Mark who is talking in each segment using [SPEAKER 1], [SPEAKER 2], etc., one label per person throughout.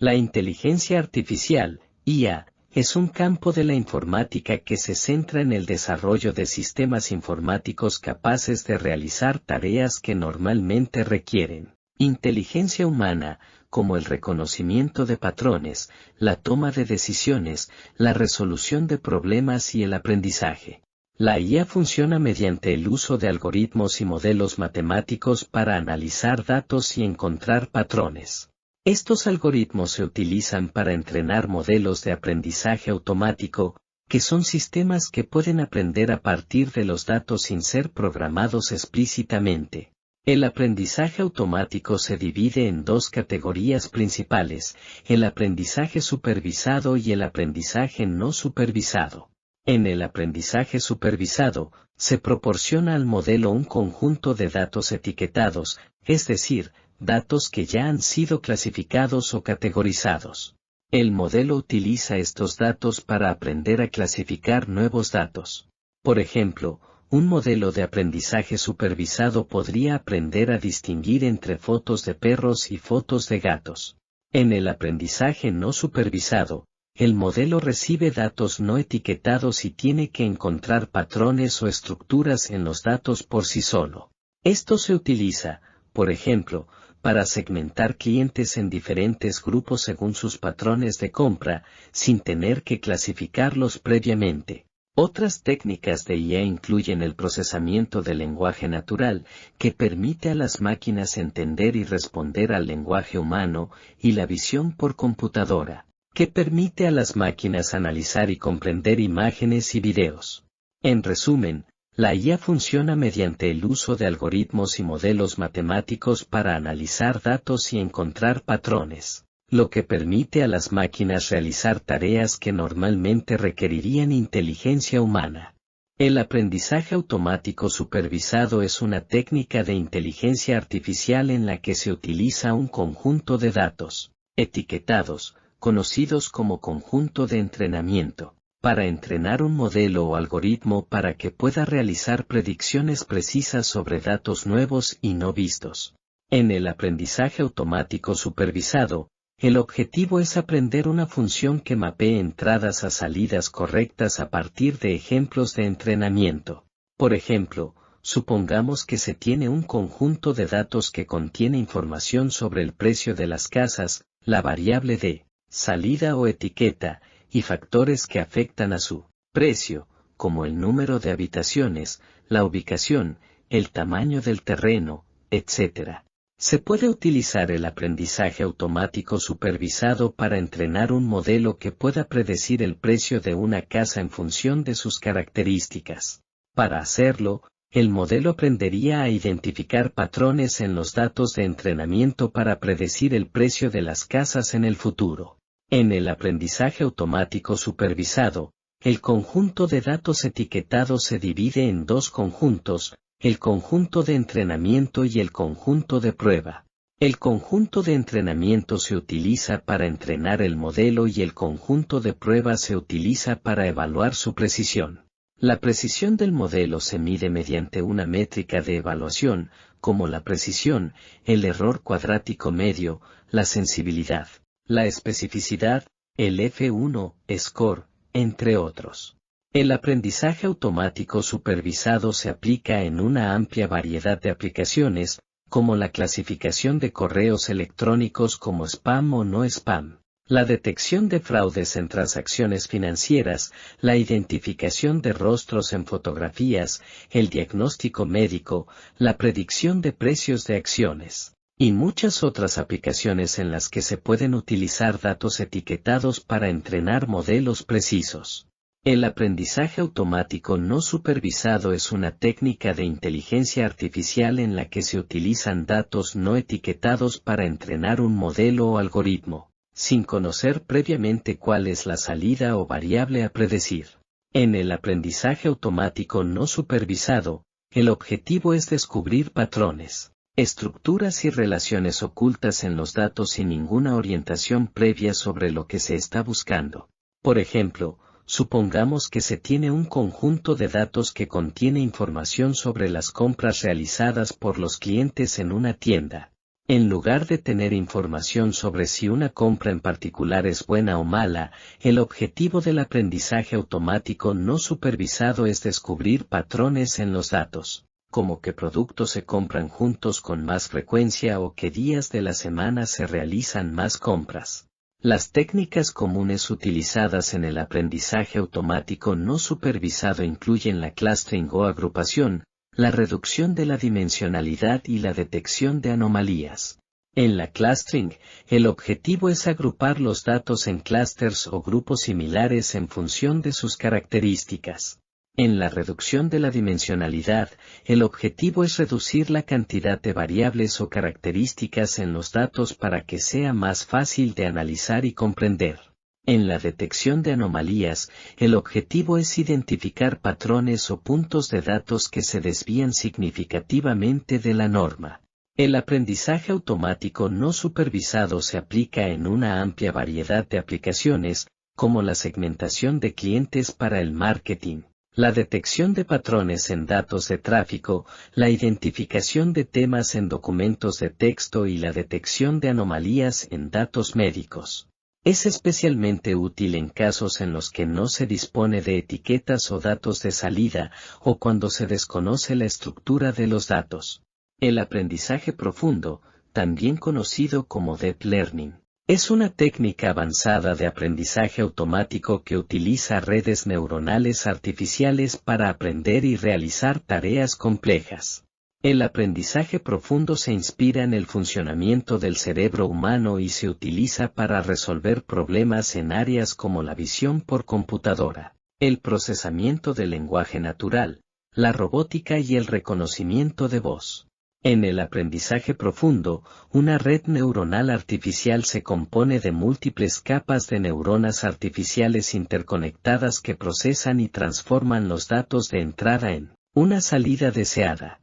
[SPEAKER 1] La inteligencia artificial, IA, es un campo de la informática que se centra en el desarrollo de sistemas informáticos capaces de realizar tareas que normalmente requieren inteligencia humana, como el reconocimiento de patrones, la toma de decisiones, la resolución de problemas y el aprendizaje. La IA funciona mediante el uso de algoritmos y modelos matemáticos para analizar datos y encontrar patrones. Estos algoritmos se utilizan para entrenar modelos de aprendizaje automático, que son sistemas que pueden aprender a partir de los datos sin ser programados explícitamente. El aprendizaje automático se divide en dos categorías principales, el aprendizaje supervisado y el aprendizaje no supervisado. En el aprendizaje supervisado, se proporciona al modelo un conjunto de datos etiquetados, es decir, datos que ya han sido clasificados o categorizados. El modelo utiliza estos datos para aprender a clasificar nuevos datos. Por ejemplo, un modelo de aprendizaje supervisado podría aprender a distinguir entre fotos de perros y fotos de gatos. En el aprendizaje no supervisado, el modelo recibe datos no etiquetados y tiene que encontrar patrones o estructuras en los datos por sí solo. Esto se utiliza, por ejemplo, para segmentar clientes en diferentes grupos según sus patrones de compra, sin tener que clasificarlos previamente. Otras técnicas de IA incluyen el procesamiento del lenguaje natural, que permite a las máquinas entender y responder al lenguaje humano, y la visión por computadora, que permite a las máquinas analizar y comprender imágenes y videos. En resumen, la IA funciona mediante el uso de algoritmos y modelos matemáticos para analizar datos y encontrar patrones, lo que permite a las máquinas realizar tareas que normalmente requerirían inteligencia humana. El aprendizaje automático supervisado es una técnica de inteligencia artificial en la que se utiliza un conjunto de datos etiquetados, conocidos como conjunto de entrenamiento, para entrenar un modelo o algoritmo para que pueda realizar predicciones precisas sobre datos nuevos y no vistos. En el aprendizaje automático supervisado, el objetivo es aprender una función que mapee entradas a salidas correctas a partir de ejemplos de entrenamiento. Por ejemplo, supongamos que se tiene un conjunto de datos que contiene información sobre el precio de las casas, la variable de salida o etiqueta, y factores que afectan a su precio, como el número de habitaciones, la ubicación, el tamaño del terreno, etc. Se puede utilizar el aprendizaje automático supervisado para entrenar un modelo que pueda predecir el precio de una casa en función de sus características. Para hacerlo, el modelo aprendería a identificar patrones en los datos de entrenamiento para predecir el precio de las casas en el futuro. En el aprendizaje automático supervisado, el conjunto de datos etiquetados se divide en dos conjuntos, el conjunto de entrenamiento y el conjunto de prueba. El conjunto de entrenamiento se utiliza para entrenar el modelo y el conjunto de prueba se utiliza para evaluar su precisión. La precisión del modelo se mide mediante una métrica de evaluación, como la precisión, el error cuadrático medio, la sensibilidad, la especificidad, el F1 score, entre otros. El aprendizaje automático supervisado se aplica en una amplia variedad de aplicaciones, como la clasificación de correos electrónicos como spam o no spam, la detección de fraudes en transacciones financieras, la identificación de rostros en fotografías, el diagnóstico médico, la predicción de precios de acciones, y muchas otras aplicaciones en las que se pueden utilizar datos etiquetados para entrenar modelos precisos. El aprendizaje automático no supervisado es una técnica de inteligencia artificial en la que se utilizan datos no etiquetados para entrenar un modelo o algoritmo, sin conocer previamente cuál es la salida o variable a predecir. En el aprendizaje automático no supervisado, el objetivo es descubrir patrones, estructuras y relaciones ocultas en los datos sin ninguna orientación previa sobre lo que se está buscando. Por ejemplo, supongamos que se tiene un conjunto de datos que contiene información sobre las compras realizadas por los clientes en una tienda. En lugar de tener información sobre si una compra en particular es buena o mala, el objetivo del aprendizaje automático no supervisado es descubrir patrones en los datos, como qué productos se compran juntos con más frecuencia o qué días de la semana se realizan más compras. Las técnicas comunes utilizadas en el aprendizaje automático no supervisado incluyen la clustering o agrupación, la reducción de la dimensionalidad y la detección de anomalías. En la clustering, el objetivo es agrupar los datos en clústeres o grupos similares en función de sus características. En la reducción de la dimensionalidad, el objetivo es reducir la cantidad de variables o características en los datos para que sea más fácil de analizar y comprender. En la detección de anomalías, el objetivo es identificar patrones o puntos de datos que se desvían significativamente de la norma. El aprendizaje automático no supervisado se aplica en una amplia variedad de aplicaciones, como la segmentación de clientes para el marketing, la detección de patrones en datos de tráfico, la identificación de temas en documentos de texto y la detección de anomalías en datos médicos. Es especialmente útil en casos en los que no se dispone de etiquetas o datos de salida, o cuando se desconoce la estructura de los datos. El aprendizaje profundo, también conocido como Deep Learning, es una técnica avanzada de aprendizaje automático que utiliza redes neuronales artificiales para aprender y realizar tareas complejas. El aprendizaje profundo se inspira en el funcionamiento del cerebro humano y se utiliza para resolver problemas en áreas como la visión por computadora, el procesamiento del lenguaje natural, la robótica y el reconocimiento de voz. En el aprendizaje profundo, una red neuronal artificial se compone de múltiples capas de neuronas artificiales interconectadas que procesan y transforman los datos de entrada en una salida deseada.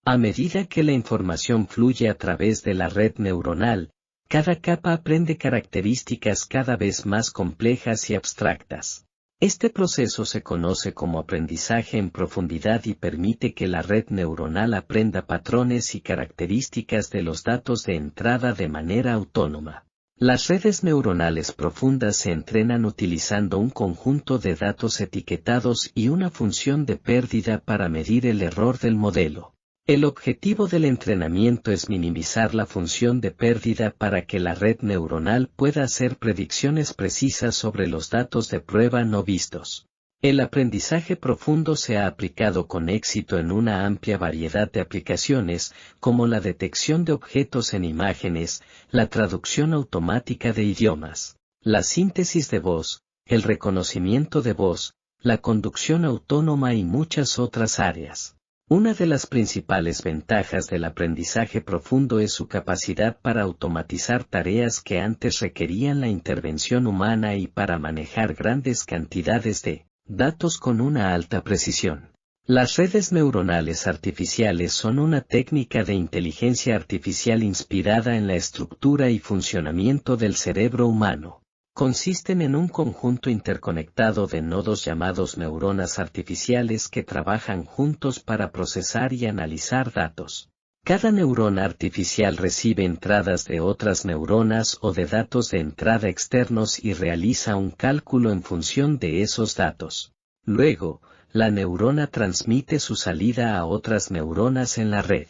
[SPEAKER 1] A medida que la información fluye a través de la red neuronal, cada capa aprende características cada vez más complejas y abstractas. Este proceso se conoce como aprendizaje en profundidad y permite que la red neuronal aprenda patrones y características de los datos de entrada de manera autónoma. Las redes neuronales profundas se entrenan utilizando un conjunto de datos etiquetados y una función de pérdida para medir el error del modelo. El objetivo del entrenamiento es minimizar la función de pérdida para que la red neuronal pueda hacer predicciones precisas sobre los datos de prueba no vistos. El aprendizaje profundo se ha aplicado con éxito en una amplia variedad de aplicaciones, como la detección de objetos en imágenes, la traducción automática de idiomas, la síntesis de voz, el reconocimiento de voz, la conducción autónoma y muchas otras áreas. Una de las principales ventajas del aprendizaje profundo es su capacidad para automatizar tareas que antes requerían la intervención humana y para manejar grandes cantidades de datos con una alta precisión. Las redes neuronales artificiales son una técnica de inteligencia artificial inspirada en la estructura y funcionamiento del cerebro humano. Consisten en un conjunto interconectado de nodos llamados neuronas artificiales que trabajan juntos para procesar y analizar datos. Cada neurona artificial recibe entradas de otras neuronas o de datos de entrada externos y realiza un cálculo en función de esos datos. Luego, la neurona transmite su salida a otras neuronas en la red.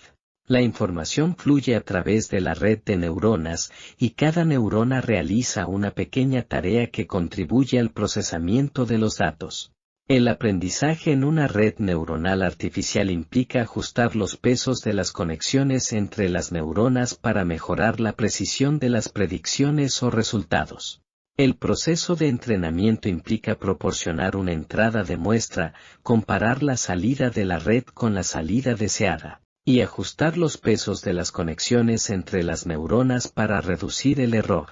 [SPEAKER 1] La información fluye a través de la red de neuronas, y cada neurona realiza una pequeña tarea que contribuye al procesamiento de los datos. El aprendizaje en una red neuronal artificial implica ajustar los pesos de las conexiones entre las neuronas para mejorar la precisión de las predicciones o resultados. El proceso de entrenamiento implica proporcionar una entrada de muestra, comparar la salida de la red con la salida deseada, y ajustar los pesos de las conexiones entre las neuronas para reducir el error.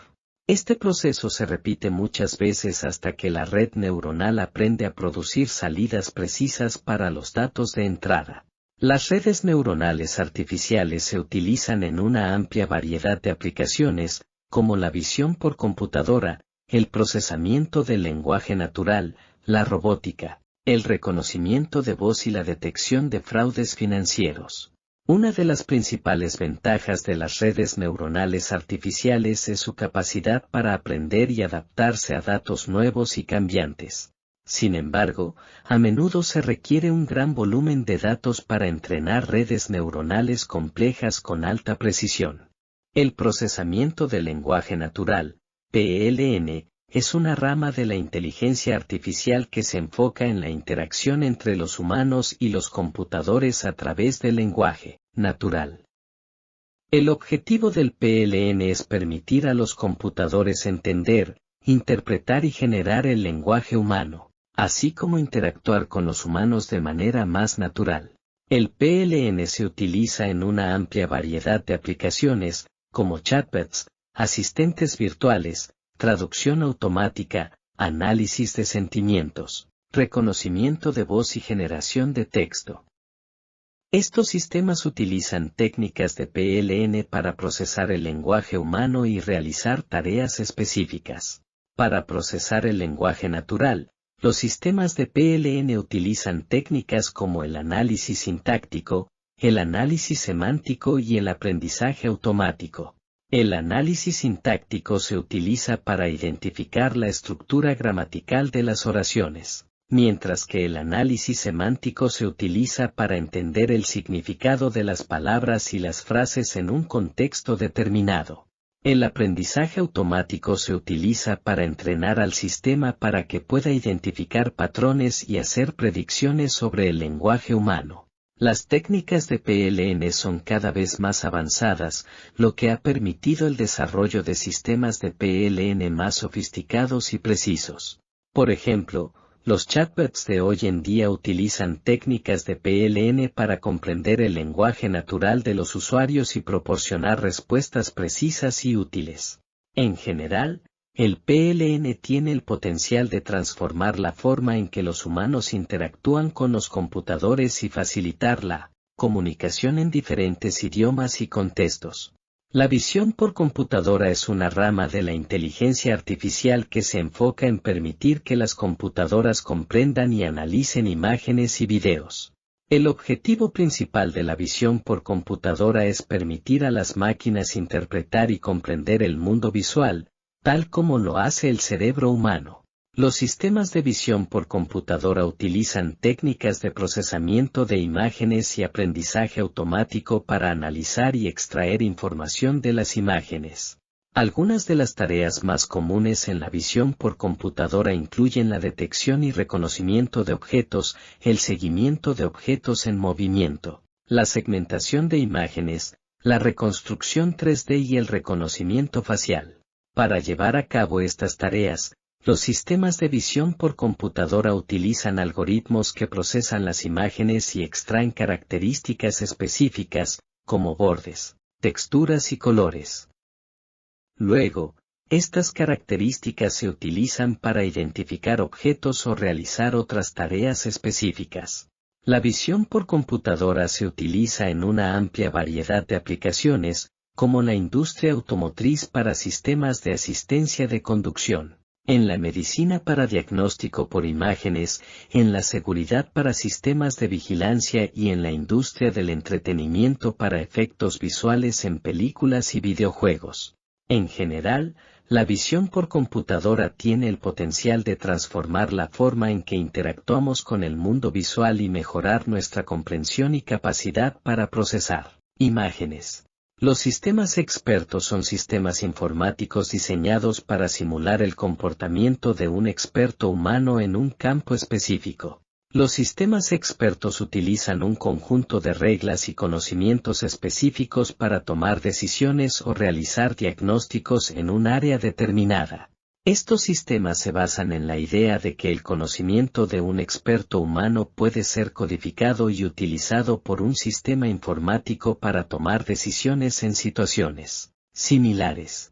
[SPEAKER 1] Este proceso se repite muchas veces hasta que la red neuronal aprende a producir salidas precisas para los datos de entrada. Las redes neuronales artificiales se utilizan en una amplia variedad de aplicaciones, como la visión por computadora, el procesamiento del lenguaje natural, la robótica, el reconocimiento de voz y la detección de fraudes financieros. Una de las principales ventajas de las redes neuronales artificiales es su capacidad para aprender y adaptarse a datos nuevos y cambiantes. Sin embargo, a menudo se requiere un gran volumen de datos para entrenar redes neuronales complejas con alta precisión. El procesamiento del lenguaje natural, PLN, es una rama de la inteligencia artificial que se enfoca en la interacción entre los humanos y los computadores a través del lenguaje natural. El objetivo del PLN es permitir a los computadores entender, interpretar y generar el lenguaje humano, así como interactuar con los humanos de manera más natural. El PLN se utiliza en una amplia variedad de aplicaciones, como chatbots, asistentes virtuales, traducción automática, análisis de sentimientos, reconocimiento de voz y generación de texto. Estos sistemas utilizan técnicas de PLN para procesar el lenguaje humano y realizar tareas específicas. Para procesar el lenguaje natural, los sistemas de PLN utilizan técnicas como el análisis sintáctico, el análisis semántico y el aprendizaje automático. El análisis sintáctico se utiliza para identificar la estructura gramatical de las oraciones, mientras que el análisis semántico se utiliza para entender el significado de las palabras y las frases en un contexto determinado. El aprendizaje automático se utiliza para entrenar al sistema para que pueda identificar patrones y hacer predicciones sobre el lenguaje humano. Las técnicas de PLN son cada vez más avanzadas, lo que ha permitido el desarrollo de sistemas de PLN más sofisticados y precisos. Por ejemplo, los chatbots de hoy en día utilizan técnicas de PLN para comprender el lenguaje natural de los usuarios y proporcionar respuestas precisas y útiles. En general, el PLN tiene el potencial de transformar la forma en que los humanos interactúan con los computadores y facilitar la comunicación en diferentes idiomas y contextos. La visión por computadora es una rama de la inteligencia artificial que se enfoca en permitir que las computadoras comprendan y analicen imágenes y videos. El objetivo principal de la visión por computadora es permitir a las máquinas interpretar y comprender el mundo visual, tal como lo hace el cerebro humano. Los sistemas de visión por computadora utilizan técnicas de procesamiento de imágenes y aprendizaje automático para analizar y extraer información de las imágenes. Algunas de las tareas más comunes en la visión por computadora incluyen la detección y reconocimiento de objetos, el seguimiento de objetos en movimiento, la segmentación de imágenes, la reconstrucción 3D y el reconocimiento facial. Para llevar a cabo estas tareas, los sistemas de visión por computadora utilizan algoritmos que procesan las imágenes y extraen características específicas, como bordes, texturas y colores. Luego, estas características se utilizan para identificar objetos o realizar otras tareas específicas. La visión por computadora se utiliza en una amplia variedad de aplicaciones, como la industria automotriz para sistemas de asistencia de conducción, en la medicina para diagnóstico por imágenes, en la seguridad para sistemas de vigilancia y en la industria del entretenimiento para efectos visuales en películas y videojuegos. En general, la visión por computadora tiene el potencial de transformar la forma en que interactuamos con el mundo visual y mejorar nuestra comprensión y capacidad para procesar imágenes. Los sistemas expertos son sistemas informáticos diseñados para simular el comportamiento de un experto humano en un campo específico. Los sistemas expertos utilizan un conjunto de reglas y conocimientos específicos para tomar decisiones o realizar diagnósticos en un área determinada. Estos sistemas se basan en la idea de que el conocimiento de un experto humano puede ser codificado y utilizado por un sistema informático para tomar decisiones en situaciones similares.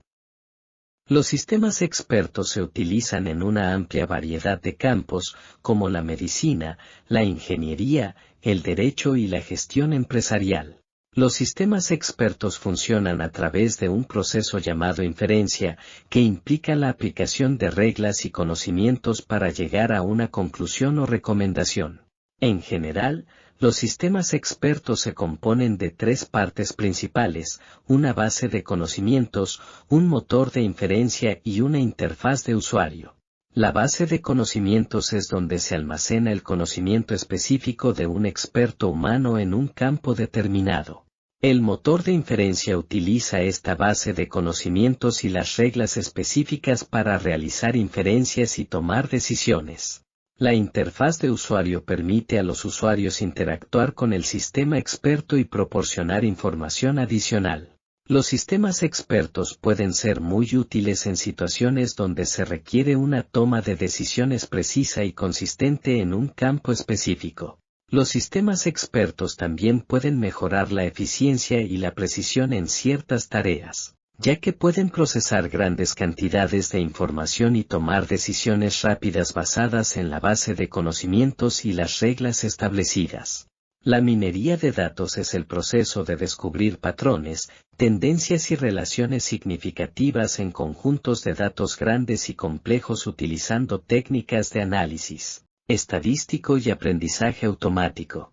[SPEAKER 1] Los sistemas expertos se utilizan en una amplia variedad de campos, como la medicina, la ingeniería, el derecho y la gestión empresarial. Los sistemas expertos funcionan a través de un proceso llamado inferencia, que implica la aplicación de reglas y conocimientos para llegar a una conclusión o recomendación. En general, Los sistemas expertos se componen de tres partes principales: una base de conocimientos, un motor de inferencia y una interfaz de usuario. La base de conocimientos es donde se almacena el conocimiento específico de un experto humano en un campo determinado. El motor de inferencia utiliza esta base de conocimientos y las reglas específicas para realizar inferencias y tomar decisiones. La interfaz de usuario permite a los usuarios interactuar con el sistema experto y proporcionar información adicional. Los sistemas expertos pueden ser muy útiles en situaciones donde se requiere una toma de decisiones precisa y consistente en un campo específico. Los sistemas expertos también pueden mejorar la eficiencia y la precisión en ciertas tareas, ya que pueden procesar grandes cantidades de información y tomar decisiones rápidas basadas en la base de conocimientos y las reglas establecidas. La minería de datos es el proceso de descubrir patrones, tendencias y relaciones significativas en conjuntos de datos grandes y complejos utilizando técnicas de análisis estadístico y aprendizaje automático.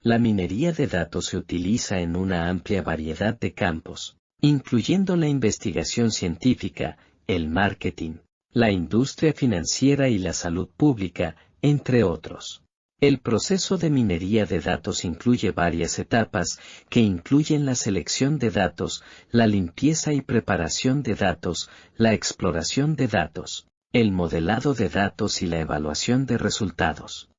[SPEAKER 1] La minería de datos se utiliza en una amplia variedad de campos, incluyendo la investigación científica, el marketing, la industria financiera y la salud pública, entre otros. El proceso de minería de datos incluye varias etapas, que incluyen la selección de datos, la limpieza y preparación de datos, la exploración de datos, el modelado de datos y la evaluación de resultados.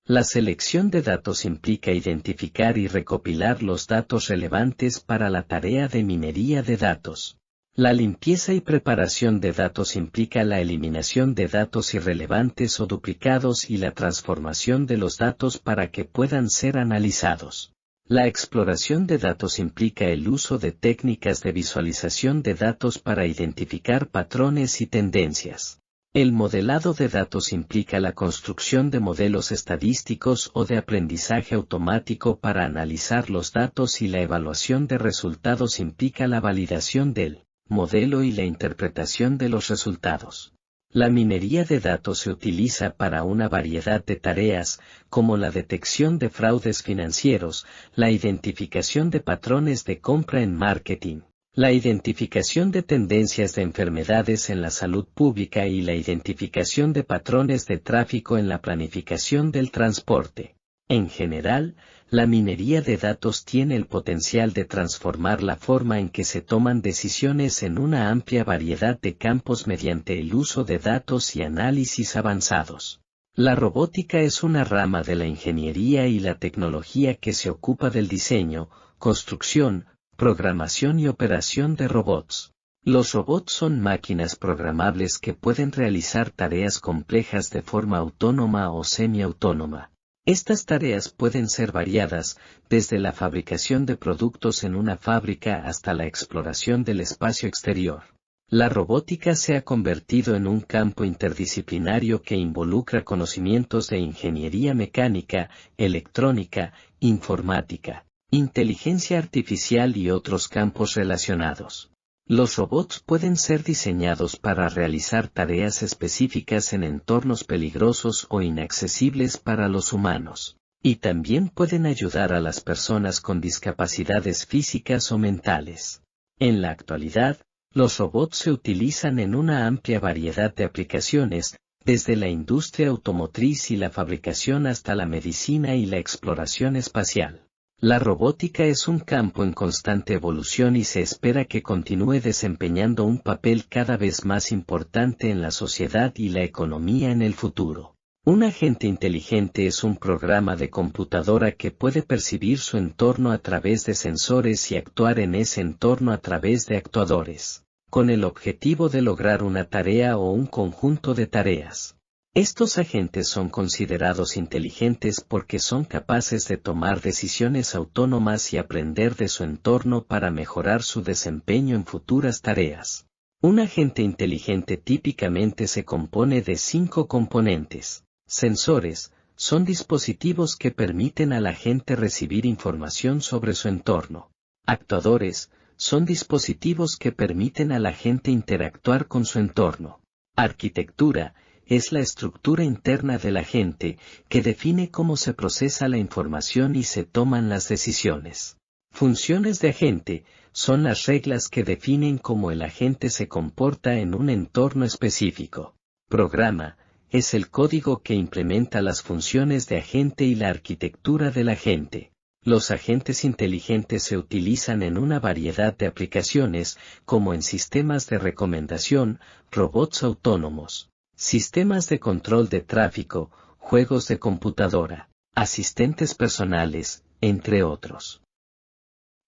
[SPEAKER 1] La selección de datos implica identificar y recopilar los datos relevantes para la tarea de minería de datos. La limpieza y preparación de datos implica la eliminación de datos irrelevantes o duplicados y la transformación de los datos para que puedan ser analizados. La exploración de datos implica el uso de técnicas de visualización de datos para identificar patrones y tendencias. El modelado de datos implica la construcción de modelos estadísticos o de aprendizaje automático para analizar los datos y la evaluación de resultados implica la validación del modelo y la interpretación de los resultados. La minería de datos se utiliza para una variedad de tareas, como la detección de fraudes financieros, la identificación de patrones de compra en marketing, la identificación de tendencias de enfermedades en la salud pública y la identificación de patrones de tráfico en la planificación del transporte. En general, la minería de datos tiene el potencial de transformar la forma en que se toman decisiones en una amplia variedad de campos mediante el uso de datos y análisis avanzados. La robótica es una rama de la ingeniería y la tecnología que se ocupa del diseño, construcción, programación y operación de robots. Los robots son máquinas programables que pueden realizar tareas complejas de forma autónoma o semiautónoma. Estas tareas pueden ser variadas, desde la fabricación de productos en una fábrica hasta la exploración del espacio exterior. La robótica se ha convertido en un campo interdisciplinario que involucra conocimientos de ingeniería mecánica, electrónica, informática, inteligencia artificial y otros campos relacionados. Los robots pueden ser diseñados para realizar tareas específicas en entornos peligrosos o inaccesibles para los humanos, y también pueden ayudar a las personas con discapacidades físicas o mentales. En la actualidad, los robots se utilizan en una amplia variedad de aplicaciones, desde la industria automotriz y la fabricación hasta la medicina y la exploración espacial. La robótica es un campo en constante evolución y se espera que continúe desempeñando un papel cada vez más importante en la sociedad y la economía en el futuro. Un agente inteligente es un programa de computadora que puede percibir su entorno a través de sensores y actuar en ese entorno a través de actuadores, con el objetivo de lograr una tarea o un conjunto de tareas. Estos agentes son considerados inteligentes porque son capaces de tomar decisiones autónomas y aprender de su entorno para mejorar su desempeño en futuras tareas. Un agente inteligente típicamente se compone de 5 componentes. Sensores: son dispositivos que permiten al agente recibir información sobre su entorno. Actuadores: son dispositivos que permiten al agente interactuar con su entorno. Arquitectura: es la estructura interna del agente, que define cómo se procesa la información y se toman las decisiones. Funciones de agente son las reglas que definen cómo el agente se comporta en un entorno específico. Programa es el código que implementa las funciones de agente y la arquitectura del agente. Los agentes inteligentes se utilizan en una variedad de aplicaciones, como en sistemas de recomendación, robots autónomos, sistemas de control de tráfico, juegos de computadora, asistentes personales, entre otros.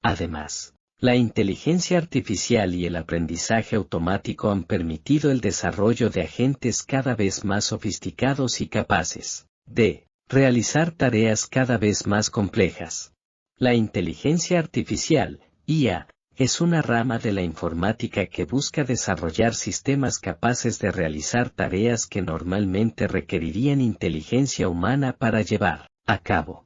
[SPEAKER 1] Además, la inteligencia artificial y el aprendizaje automático han permitido el desarrollo de agentes cada vez más sofisticados y capaces de realizar tareas cada vez más complejas. La inteligencia artificial, IA, es una rama de la informática que busca desarrollar sistemas capaces de realizar tareas que normalmente requerirían inteligencia humana para llevar a cabo.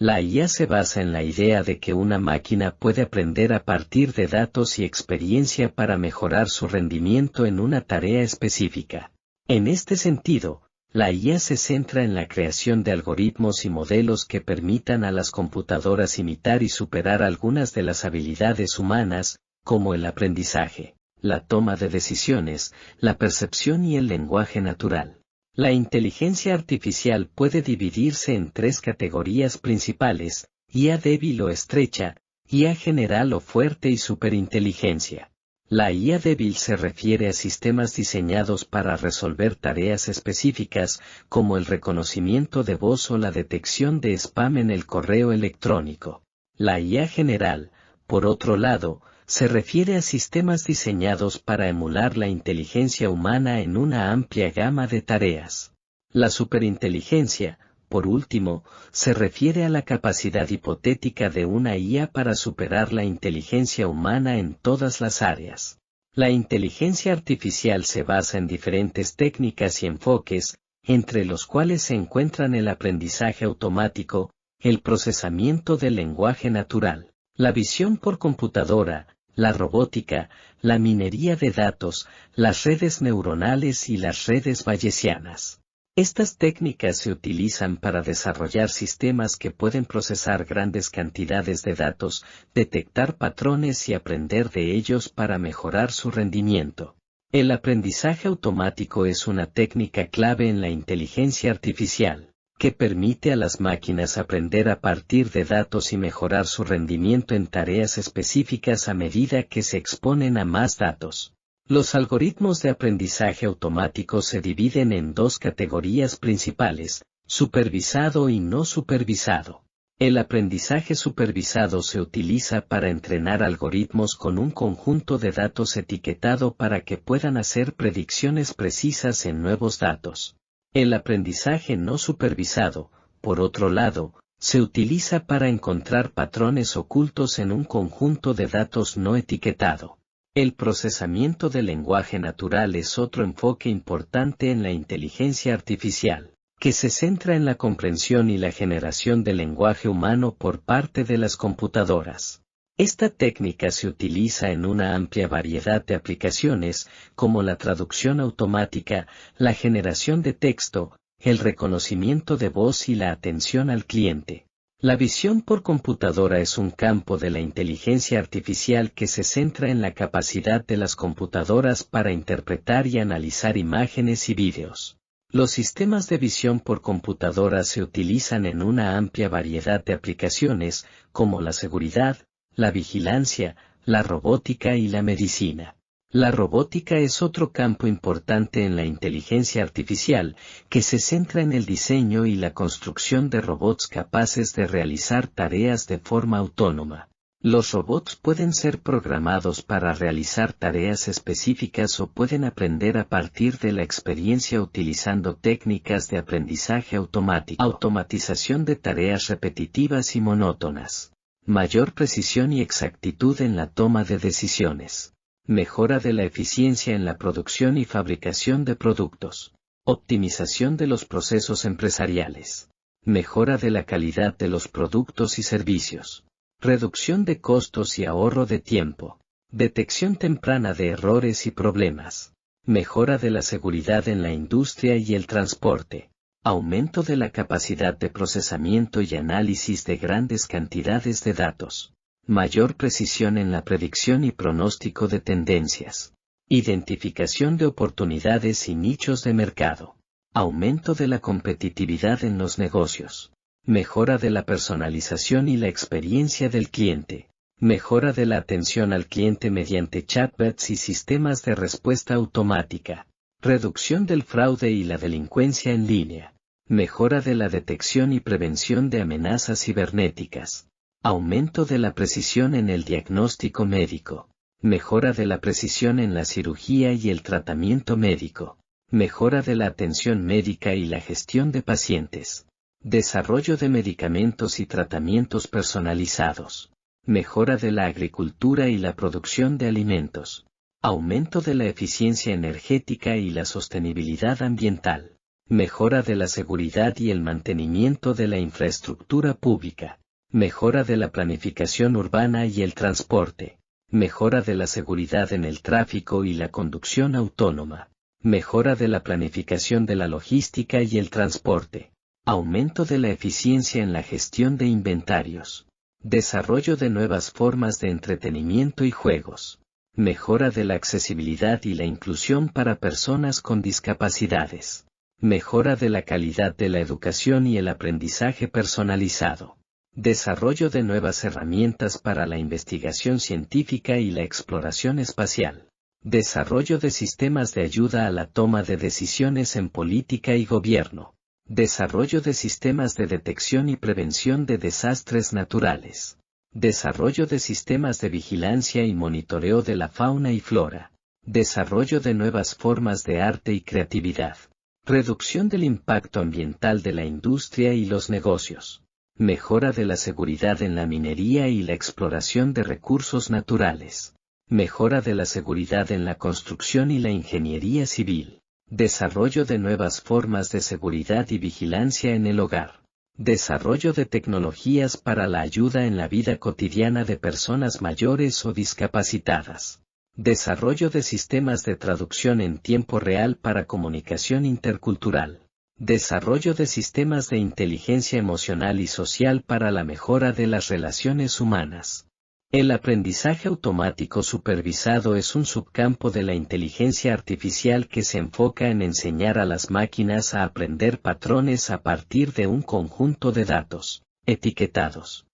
[SPEAKER 1] La IA se basa en la idea de que una máquina puede aprender a partir de datos y experiencia para mejorar su rendimiento en una tarea específica. En este sentido, la IA se centra en la creación de algoritmos y modelos que permitan a las computadoras imitar y superar algunas de las habilidades humanas, como el aprendizaje, la toma de decisiones, la percepción y el lenguaje natural. La inteligencia artificial puede dividirse en tres categorías principales: IA débil o estrecha, IA general o fuerte y superinteligencia. La IA débil se refiere a sistemas diseñados para resolver tareas específicas, como el reconocimiento de voz o la detección de spam en el correo electrónico. La IA general, por otro lado, se refiere a sistemas diseñados para emular la inteligencia humana en una amplia gama de tareas. La superinteligencia, por último, se refiere a la capacidad hipotética de una IA para superar la inteligencia humana en todas las áreas. La inteligencia artificial se basa en diferentes técnicas y enfoques, entre los cuales se encuentran el aprendizaje automático, el procesamiento del lenguaje natural, la visión por computadora, la robótica, la minería de datos, las redes neuronales y las redes bayesianas. Estas técnicas se utilizan para desarrollar sistemas que pueden procesar grandes cantidades de datos, detectar patrones y aprender de ellos para mejorar su rendimiento. El aprendizaje automático es una técnica clave en la inteligencia artificial, que permite a las máquinas aprender a partir de datos y mejorar su rendimiento en tareas específicas a medida que se exponen a más datos. Los algoritmos de aprendizaje automático se dividen en dos categorías principales: supervisado y no supervisado. El aprendizaje supervisado se utiliza para entrenar algoritmos con un conjunto de datos etiquetado para que puedan hacer predicciones precisas en nuevos datos. El aprendizaje no supervisado, por otro lado, se utiliza para encontrar patrones ocultos en un conjunto de datos no etiquetado. El procesamiento del lenguaje natural es otro enfoque importante en la inteligencia artificial, que se centra en la comprensión y la generación del lenguaje humano por parte de las computadoras. Esta técnica se utiliza en una amplia variedad de aplicaciones, como la traducción automática, la generación de texto, el reconocimiento de voz y la atención al cliente. La visión por computadora es un campo de la inteligencia artificial que se centra en la capacidad de las computadoras para interpretar y analizar imágenes y vídeos. Los sistemas de visión por computadora se utilizan en una amplia variedad de aplicaciones, como la seguridad, la vigilancia, la robótica y la medicina. La robótica es otro campo importante en la inteligencia artificial, que se centra en el diseño y la construcción de robots capaces de realizar tareas de forma autónoma. Los robots pueden ser programados para realizar tareas específicas o pueden aprender a partir de la experiencia utilizando técnicas de aprendizaje automático. Automatización de tareas repetitivas y monótonas. Mayor precisión y exactitud en la toma de decisiones. Mejora de la eficiencia en la producción y fabricación de productos. Optimización de los procesos empresariales. Mejora de la calidad de los productos y servicios. Reducción de costos y ahorro de tiempo. Detección temprana de errores y problemas. mejora de la seguridad en la industria y el transporte, aumento de la capacidad de procesamiento y análisis de grandes cantidades de datos, mayor precisión en la predicción y pronóstico de tendencias, identificación de oportunidades y nichos de mercado, aumento de la competitividad en los negocios, mejora de la personalización y la experiencia del cliente, mejora de la atención al cliente mediante chatbots y sistemas de respuesta automática, reducción del fraude y la delincuencia en línea, mejora de la detección y prevención de amenazas cibernéticas, aumento de la precisión en el diagnóstico médico, mejora de la precisión en la cirugía y el tratamiento médico, mejora de la atención médica y la gestión de pacientes, desarrollo de medicamentos y tratamientos personalizados, mejora de la agricultura y la producción de alimentos, aumento de la eficiencia energética y la sostenibilidad ambiental, mejora de la seguridad y el mantenimiento de la infraestructura pública, mejora de la planificación urbana y el transporte, mejora de la seguridad en el tráfico y la conducción autónoma, mejora de la planificación de la logística y el transporte, aumento de la eficiencia en la gestión de inventarios, desarrollo de nuevas formas de entretenimiento y juegos, mejora de la accesibilidad y la inclusión para personas con discapacidades, mejora de la calidad de la educación y el aprendizaje personalizado, desarrollo de nuevas herramientas para la investigación científica y la exploración espacial, desarrollo de sistemas de ayuda a la toma de decisiones en política y gobierno, desarrollo de sistemas de detección y prevención de desastres naturales, desarrollo de sistemas de vigilancia y monitoreo de la fauna y flora, desarrollo de nuevas formas de arte y creatividad, reducción del impacto ambiental de la industria y los negocios, mejora de la seguridad en la minería y la exploración de recursos naturales, mejora de la seguridad en la construcción y la ingeniería civil, desarrollo de nuevas formas de seguridad y vigilancia en el hogar, desarrollo de tecnologías para la ayuda en la vida cotidiana de personas mayores o discapacitadas, desarrollo de sistemas de traducción en tiempo real para comunicación intercultural, desarrollo de sistemas de inteligencia emocional y social para la mejora de las relaciones humanas. El aprendizaje automático supervisado es un subcampo de la inteligencia artificial que se enfoca en enseñar a las máquinas a aprender patrones a partir de un conjunto de datos, etiquetados.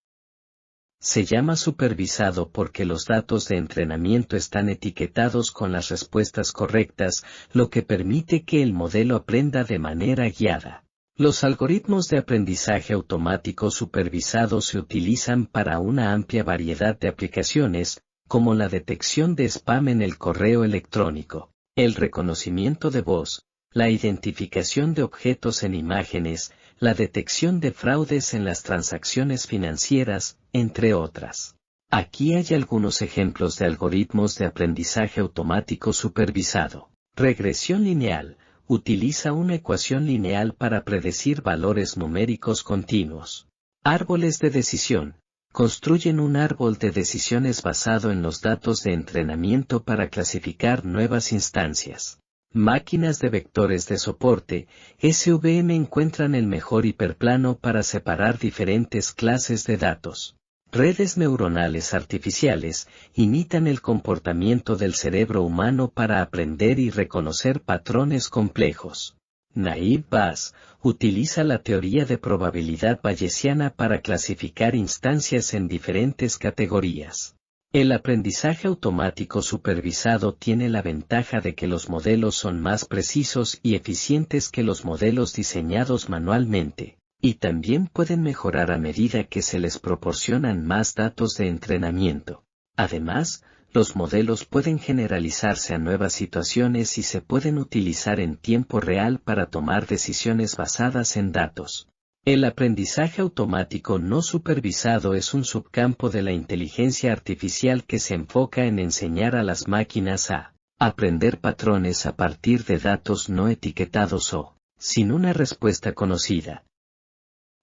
[SPEAKER 1] Se llama supervisado porque los datos de entrenamiento están etiquetados con las respuestas correctas, lo que permite que el modelo aprenda de manera guiada. Los algoritmos de aprendizaje automático supervisado se utilizan para una amplia variedad de aplicaciones, como la detección de spam en el correo electrónico, el reconocimiento de voz, la identificación de objetos en imágenes, la detección de fraudes en las transacciones financieras, entre otras. Aquí hay algunos ejemplos de algoritmos de aprendizaje automático supervisado. Regresión lineal. Utiliza una ecuación lineal para predecir valores numéricos continuos. Árboles de decisión. Construyen un árbol de decisiones basado en los datos de entrenamiento para clasificar nuevas instancias. Máquinas de vectores de soporte, SVM encuentran el mejor hiperplano para separar diferentes clases de datos. Redes neuronales artificiales imitan el comportamiento del cerebro humano para aprender y reconocer patrones complejos. Naive Bayes utiliza la teoría de probabilidad bayesiana para clasificar instancias en diferentes categorías. El aprendizaje automático supervisado tiene la ventaja de que los modelos son más precisos y eficientes que los modelos diseñados manualmente, y también pueden mejorar a medida que se les proporcionan más datos de entrenamiento. Además, los modelos pueden generalizarse a nuevas situaciones y se pueden utilizar en tiempo real para tomar decisiones basadas en datos. El aprendizaje automático no supervisado es un subcampo de la inteligencia artificial que se enfoca en enseñar a las máquinas a aprender patrones a partir de datos no etiquetados o sin una respuesta conocida.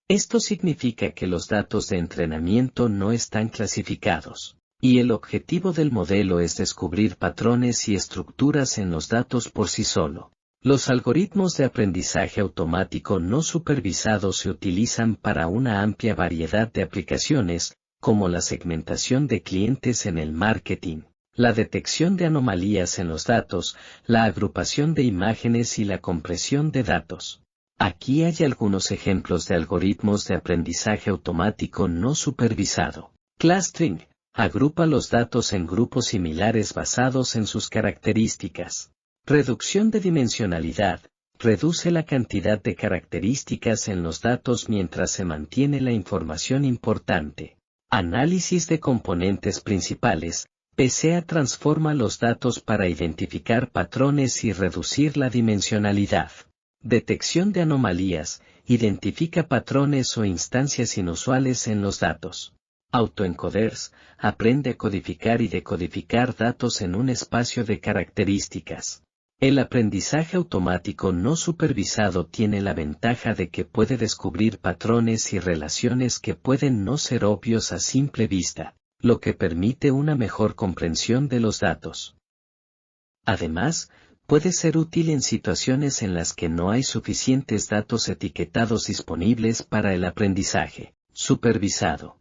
[SPEAKER 1] Esto significa que los datos de entrenamiento no están clasificados. y el objetivo del modelo es descubrir patrones y estructuras en los datos por sí solo. Los algoritmos de aprendizaje automático no supervisados se utilizan para una amplia variedad de aplicaciones, como la segmentación de clientes en el marketing, la detección de anomalías en los datos, la agrupación de imágenes y la compresión de datos. Aquí hay algunos ejemplos de algoritmos de aprendizaje automático no supervisado. Clustering. Agrupa los datos en grupos similares basados en sus características. Reducción de dimensionalidad. Reduce la cantidad de características en los datos mientras se mantiene la información importante. Análisis de componentes principales. PCA transforma los datos para identificar patrones y reducir la dimensionalidad. Detección de anomalías. Identifica patrones o instancias inusuales en los datos. Autoencoders. Aprende a codificar y decodificar datos en un espacio de características. El aprendizaje automático no supervisado tiene la ventaja de que puede descubrir patrones y relaciones que pueden no ser obvios a simple vista, lo que permite una mejor comprensión de los datos. Además, puede ser útil en situaciones en las que no hay suficientes datos etiquetados disponibles para el aprendizaje supervisado.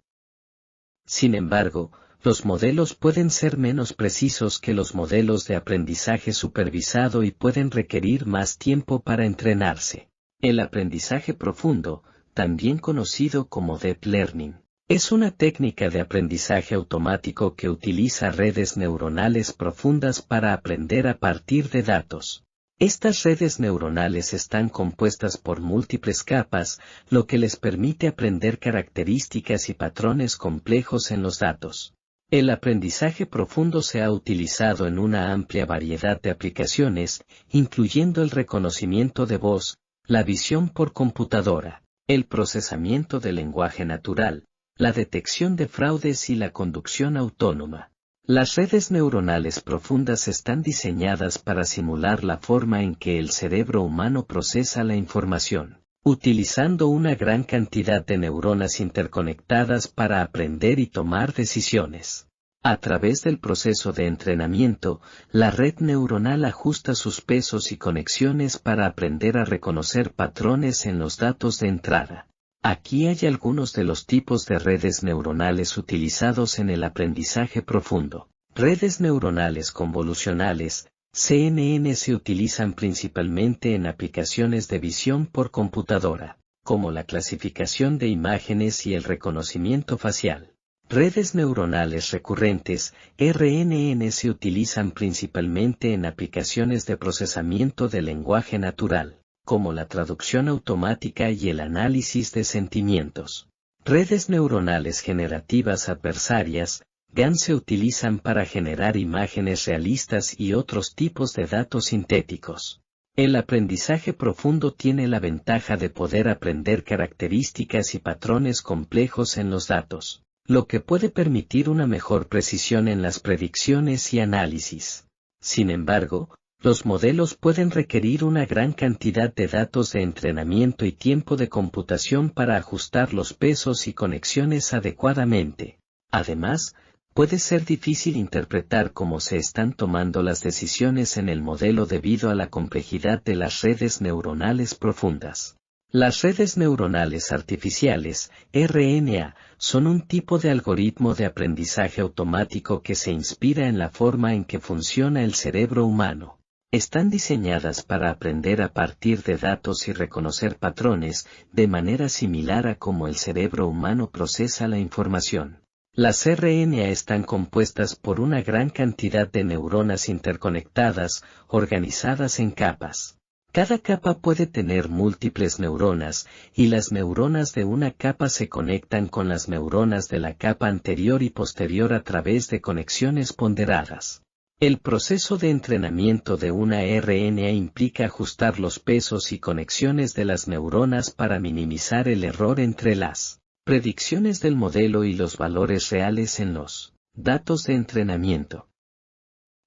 [SPEAKER 1] Sin embargo, los modelos pueden ser menos precisos que los modelos de aprendizaje supervisado y pueden requerir más tiempo para entrenarse. El aprendizaje profundo, también conocido como Deep Learning, es una técnica de aprendizaje automático que utiliza redes neuronales profundas para aprender a partir de datos. Estas redes neuronales están compuestas por múltiples capas, lo que les permite aprender características y patrones complejos en los datos. El aprendizaje profundo se ha utilizado en una amplia variedad de aplicaciones, incluyendo el reconocimiento de voz, la visión por computadora, el procesamiento del lenguaje natural, la detección de fraudes y la conducción autónoma. Las redes neuronales profundas están diseñadas para simular la forma en que el cerebro humano procesa la información, utilizando una gran cantidad de neuronas interconectadas para aprender y tomar decisiones. A través del proceso de entrenamiento, la red neuronal ajusta sus pesos y conexiones para aprender a reconocer patrones en los datos de entrada. Aquí hay algunos de los tipos de redes neuronales utilizados en el aprendizaje profundo. Redes neuronales convolucionales, CNN, se utilizan principalmente en aplicaciones de visión por computadora, como la clasificación de imágenes y el reconocimiento facial. Redes neuronales recurrentes, RNN, se utilizan principalmente en aplicaciones de procesamiento del lenguaje natural, como la traducción automática y el análisis de sentimientos. Redes neuronales generativas adversarias, GAN, se utilizan para generar imágenes realistas y otros tipos de datos sintéticos. El aprendizaje profundo tiene la ventaja de poder aprender características y patrones complejos en los datos, lo que puede permitir una mejor precisión en las predicciones y análisis. Sin embargo, los modelos pueden requerir una gran cantidad de datos de entrenamiento y tiempo de computación para ajustar los pesos y conexiones adecuadamente. Además, puede ser difícil interpretar cómo se están tomando las decisiones en el modelo debido a la complejidad de las redes neuronales profundas. Las redes neuronales artificiales, RNA, son un tipo de algoritmo de aprendizaje automático que se inspira en la forma en que funciona el cerebro humano. Están diseñadas para aprender a partir de datos y reconocer patrones, de manera similar a cómo el cerebro humano procesa la información. Las RNA están compuestas por una gran cantidad de neuronas interconectadas, organizadas en capas. Cada capa puede tener múltiples neuronas, y las neuronas de una capa se conectan con las neuronas de la capa anterior y posterior a través de conexiones ponderadas. El proceso de entrenamiento de una RNA implica ajustar los pesos y conexiones de las neuronas para minimizar el error entre las predicciones del modelo y los valores reales en los datos de entrenamiento.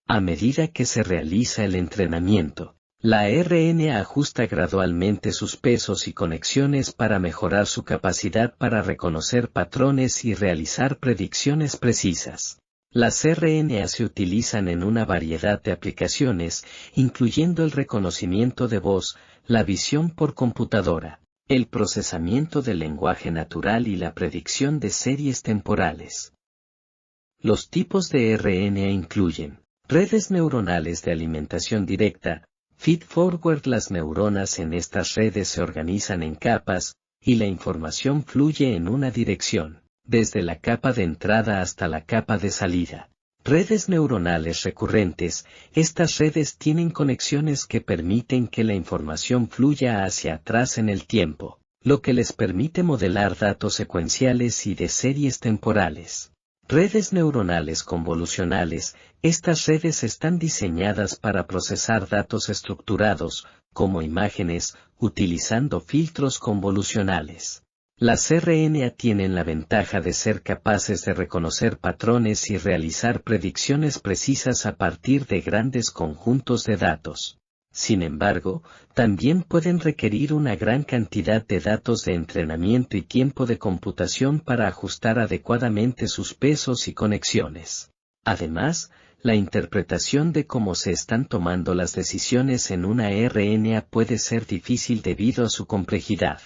[SPEAKER 1] A medida que se realiza el entrenamiento, la RNA ajusta gradualmente sus pesos y conexiones para mejorar su capacidad para reconocer patrones y realizar predicciones precisas. Las RNA se utilizan en una variedad de aplicaciones, incluyendo el reconocimiento de voz, la visión por computadora, el procesamiento del lenguaje natural y la predicción de series temporales. Los tipos de RNA incluyen redes neuronales de alimentación directa, feed-forward. Las neuronas en estas redes se organizan en capas, y la información fluye en una dirección, desde la capa de entrada hasta la capa de salida. Redes neuronales recurrentes. Estas redes tienen conexiones que permiten que la información fluya hacia atrás en el tiempo, lo que les permite modelar datos secuenciales y de series temporales. Redes neuronales convolucionales. Estas redes están diseñadas para procesar datos estructurados, como imágenes, utilizando filtros convolucionales. Las RNA tienen la ventaja de ser capaces de reconocer patrones y realizar predicciones precisas a partir de grandes conjuntos de datos. Sin embargo, también pueden requerir una gran cantidad de datos de entrenamiento y tiempo de computación para ajustar adecuadamente sus pesos y conexiones. Además, la interpretación de cómo se están tomando las decisiones en una RNA puede ser difícil debido a su complejidad.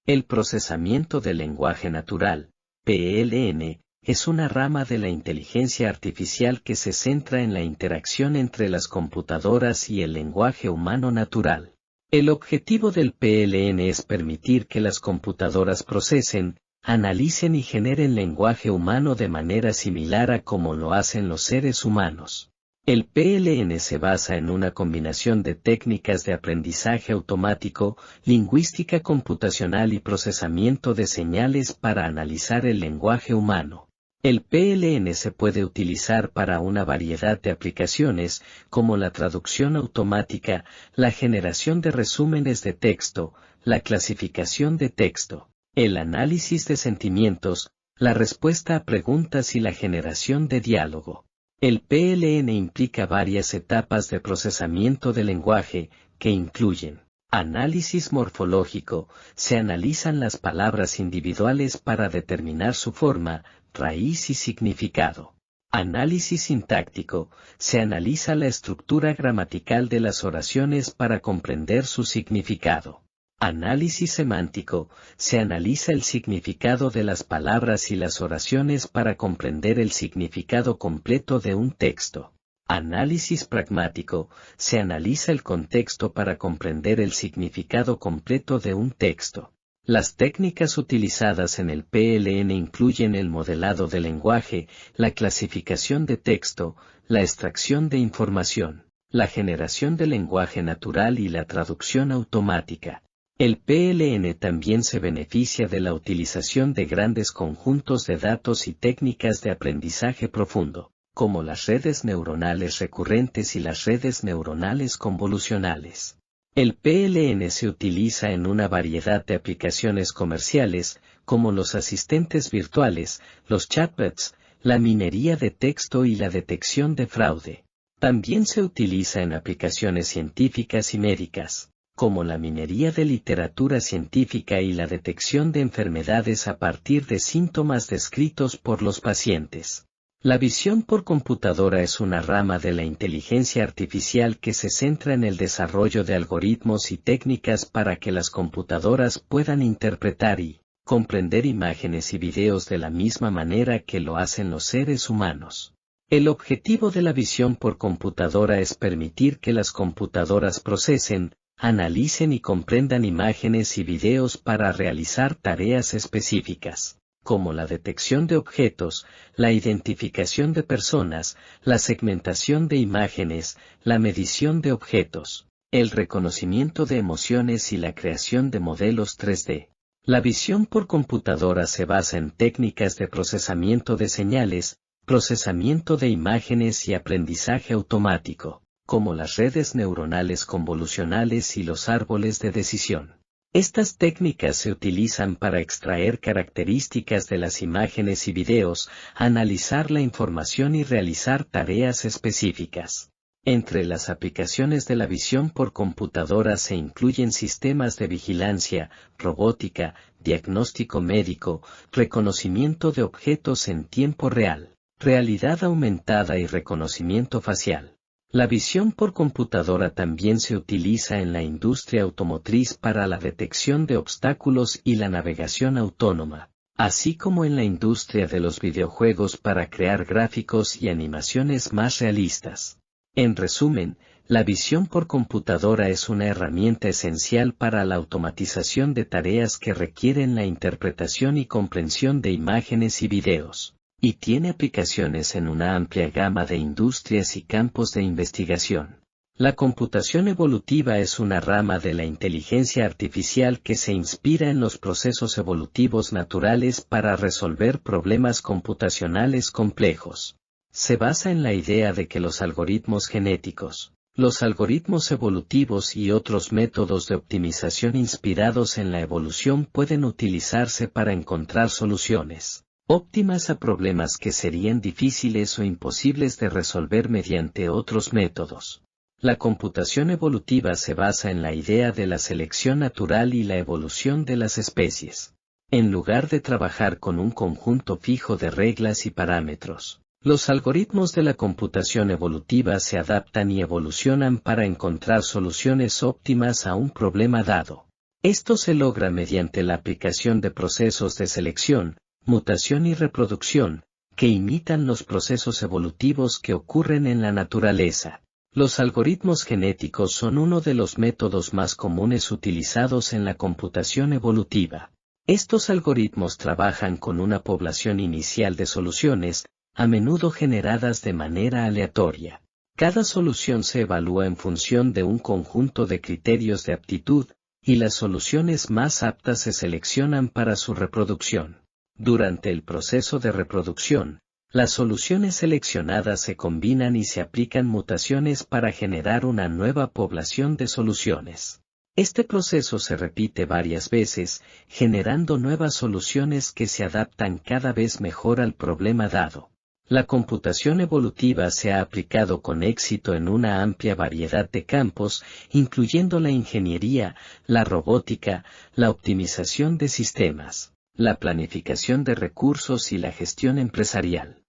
[SPEAKER 1] El procesamiento del lenguaje natural, PLN, es una rama de la inteligencia artificial que se centra en la interacción entre las computadoras y el lenguaje humano natural. El objetivo del PLN es permitir que las computadoras procesen, analicen y generen lenguaje humano de manera similar a como lo hacen los seres humanos. El PLN se basa en una combinación de técnicas de aprendizaje automático, lingüística computacional y procesamiento de señales para analizar el lenguaje humano. El PLN se puede utilizar para una variedad de aplicaciones, como la traducción automática, la generación de resúmenes de texto, la clasificación de texto, el análisis de sentimientos, la respuesta a preguntas y la generación de diálogo. El PLN implica varias etapas de procesamiento del lenguaje, que incluyen análisis morfológico. Se analizan las palabras individuales para determinar su forma, raíz y significado. Análisis sintáctico. Se analiza la estructura gramatical de las oraciones para comprender su significado. Análisis semántico. Se analiza el significado de las palabras y las oraciones para comprender el significado completo de un texto. Análisis pragmático. Se analiza el contexto para comprender el significado completo de un texto. Las técnicas utilizadas en el PLN incluyen el modelado de lenguaje, la clasificación de texto, la extracción de información, la generación de lenguaje natural y la traducción automática. El PLN también se beneficia de la utilización de grandes conjuntos de datos y técnicas de aprendizaje profundo, como las redes neuronales recurrentes y las redes neuronales convolucionales. El PLN se utiliza en una variedad de aplicaciones comerciales, como los asistentes virtuales, los chatbots, la minería de texto y la detección de fraude. También se utiliza en aplicaciones científicas y médicas, como la minería de literatura científica y la detección de enfermedades a partir de síntomas descritos por los pacientes. La visión por computadora es una rama de la inteligencia artificial que se centra en el desarrollo de algoritmos y técnicas para que las computadoras puedan interpretar y comprender imágenes y videos de la misma manera que lo hacen los seres humanos. El objetivo de la visión por computadora es permitir que las computadoras procesen, analicen y comprendan imágenes y videos para realizar tareas específicas, como la detección de objetos, la identificación de personas, la segmentación de imágenes, la medición de objetos, el reconocimiento de emociones y la creación de modelos 3D. La visión por computadora se basa en técnicas de procesamiento de señales, procesamiento de imágenes y aprendizaje automático, como las redes neuronales convolucionales y los árboles de decisión. Estas técnicas se utilizan para extraer características de las imágenes y videos, analizar la información y realizar tareas específicas. Entre las aplicaciones de la visión por computadora se incluyen sistemas de vigilancia, robótica, diagnóstico médico, reconocimiento de objetos en tiempo real, realidad aumentada y reconocimiento facial. La visión por computadora también se utiliza en la industria automotriz para la detección de obstáculos y la navegación autónoma, así como en la industria de los videojuegos para crear gráficos y animaciones más realistas. En resumen, la visión por computadora es una herramienta esencial para la automatización de tareas que requieren la interpretación y comprensión de imágenes y videos, y tiene aplicaciones en una amplia gama de industrias y campos de investigación. La computación evolutiva es una rama de la inteligencia artificial que se inspira en los procesos evolutivos naturales para resolver problemas computacionales complejos. Se basa en la idea de que los algoritmos genéticos, los algoritmos evolutivos y otros métodos de optimización inspirados en la evolución pueden utilizarse para encontrar soluciones óptimas a problemas que serían difíciles o imposibles de resolver mediante otros métodos. La computación evolutiva se basa en la idea de la selección natural y la evolución de las especies. En lugar de trabajar con un conjunto fijo de reglas y parámetros, los algoritmos de la computación evolutiva se adaptan y evolucionan para encontrar soluciones óptimas a un problema dado. Esto se logra mediante la aplicación de procesos de selección, mutación y reproducción, que imitan los procesos evolutivos que ocurren en la naturaleza. Los algoritmos genéticos son uno de los métodos más comunes utilizados en la computación evolutiva. Estos algoritmos trabajan con una población inicial de soluciones, a menudo generadas de manera aleatoria. Cada solución se evalúa en función de un conjunto de criterios de aptitud, y las soluciones más aptas se seleccionan para su reproducción. Durante el proceso de reproducción, las soluciones seleccionadas se combinan y se aplican mutaciones para generar una nueva población de soluciones. Este proceso se repite varias veces, generando nuevas soluciones que se adaptan cada vez mejor al problema dado. La computación evolutiva se ha aplicado con éxito en una amplia variedad de campos, incluyendo la ingeniería, la robótica, la optimización de sistemas, la planificación de recursos y la gestión empresarial.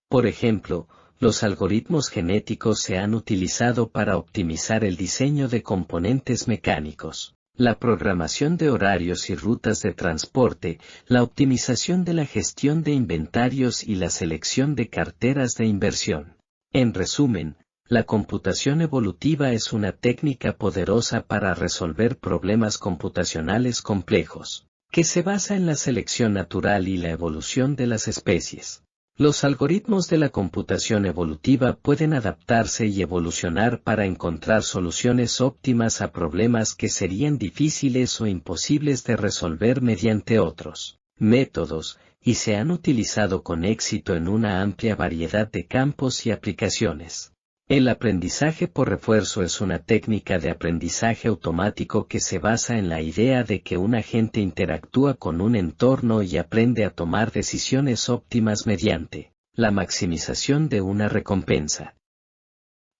[SPEAKER 1] Por ejemplo, los algoritmos genéticos se han utilizado para optimizar el diseño de componentes mecánicos, la programación de horarios y rutas de transporte, la optimización de la gestión de inventarios y la selección de carteras de inversión. En resumen, la computación evolutiva es una técnica poderosa para resolver problemas computacionales complejos, que se basa en la selección natural y la evolución de las especies. Los algoritmos de la computación evolutiva pueden adaptarse y evolucionar para encontrar soluciones óptimas a problemas que serían difíciles o imposibles de resolver mediante otros métodos, y se han utilizado con éxito en una amplia variedad de campos y aplicaciones. El aprendizaje por refuerzo es una técnica de aprendizaje automático que se basa en la idea de que un agente interactúa con un entorno y aprende a tomar decisiones óptimas mediante la maximización de una recompensa.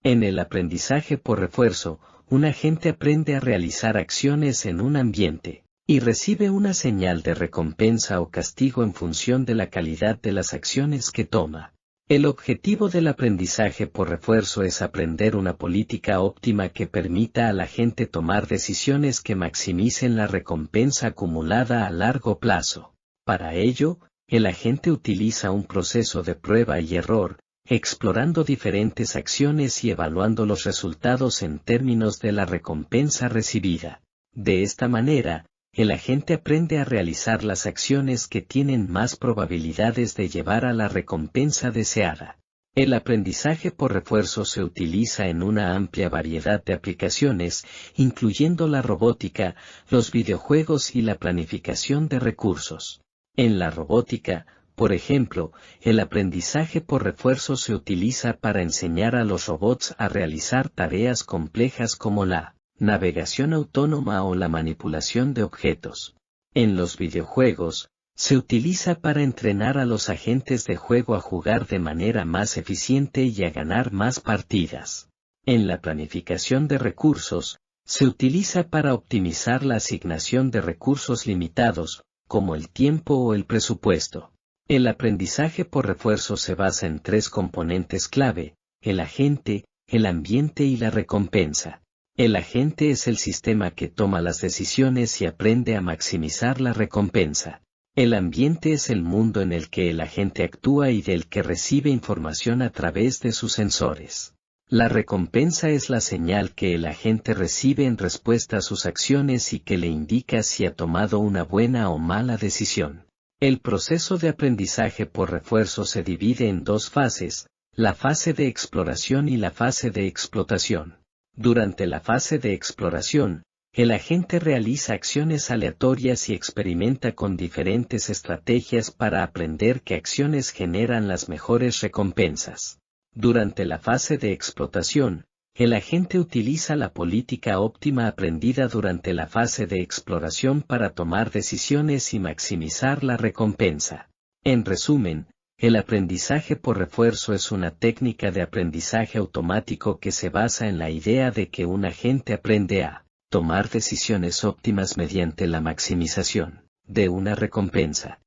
[SPEAKER 1] En el aprendizaje por refuerzo, un agente aprende a realizar acciones en un ambiente, y recibe una señal de recompensa o castigo en función de la calidad de las acciones que toma. El objetivo del aprendizaje por refuerzo es aprender una política óptima que permita a la gente tomar decisiones que maximicen la recompensa acumulada a largo plazo. Para ello, el agente utiliza un proceso de prueba y error, explorando diferentes acciones y evaluando los resultados en términos de la recompensa recibida. De esta manera, el agente aprende a realizar las acciones que tienen más probabilidades de llevar a la recompensa deseada. El aprendizaje por refuerzo se utiliza en una amplia variedad de aplicaciones, incluyendo la robótica, los videojuegos y la planificación de recursos. En la robótica, por ejemplo, el aprendizaje por refuerzo se utiliza para enseñar a los robots a realizar tareas complejas como la navegación autónoma o la manipulación de objetos. En los videojuegos, se utiliza para entrenar a los agentes de juego a jugar de manera más eficiente y a ganar más partidas. En la planificación de recursos, se utiliza para optimizar la asignación de recursos limitados, como el tiempo o el presupuesto. El aprendizaje por refuerzo se basa en tres componentes clave: el agente, el ambiente y la recompensa. El agente es el sistema que toma las decisiones y aprende a maximizar la recompensa. El ambiente es el mundo en el que el agente actúa y del que recibe información a través de sus sensores. La recompensa es la señal que el agente recibe en respuesta a sus acciones y que le indica si ha tomado una buena o mala decisión. El proceso de aprendizaje por refuerzo se divide en dos fases: la fase de exploración y la fase de explotación. Durante la fase de exploración, el agente realiza acciones aleatorias y experimenta con diferentes estrategias para aprender qué acciones generan las mejores recompensas. Durante la fase de explotación, el agente utiliza la política óptima aprendida durante la fase de exploración para tomar decisiones y maximizar la recompensa. En resumen, el aprendizaje por refuerzo es una técnica de aprendizaje automático que se basa en la idea de que un agente aprende a tomar decisiones óptimas mediante la maximización de una recompensa.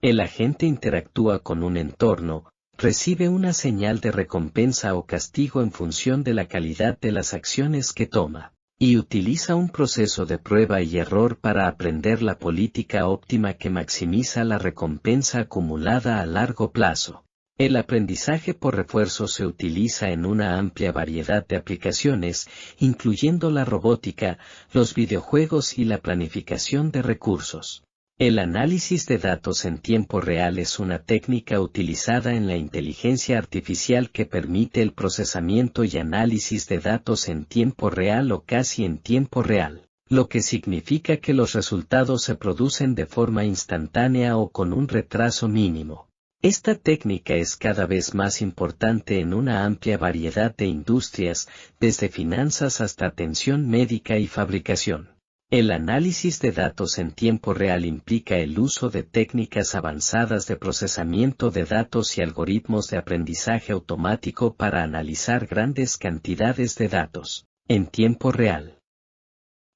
[SPEAKER 1] El agente interactúa con un entorno, recibe una señal de recompensa o castigo en función de la calidad de las acciones que toma, y utiliza un proceso de prueba y error para aprender la política óptima que maximiza la recompensa acumulada a largo plazo. El aprendizaje por refuerzo se utiliza en una amplia variedad de aplicaciones, incluyendo la robótica, los videojuegos y la planificación de recursos. El análisis de datos en tiempo real es una técnica utilizada en la inteligencia artificial que permite el procesamiento y análisis de datos en tiempo real o casi en tiempo real, lo que significa que los resultados se producen de forma instantánea o con un retraso mínimo. Esta técnica es cada vez más importante en una amplia variedad de industrias, desde finanzas hasta atención médica y fabricación. El análisis de datos en tiempo real implica el uso de técnicas avanzadas de procesamiento de datos y algoritmos de aprendizaje automático para analizar grandes cantidades de datos en tiempo real.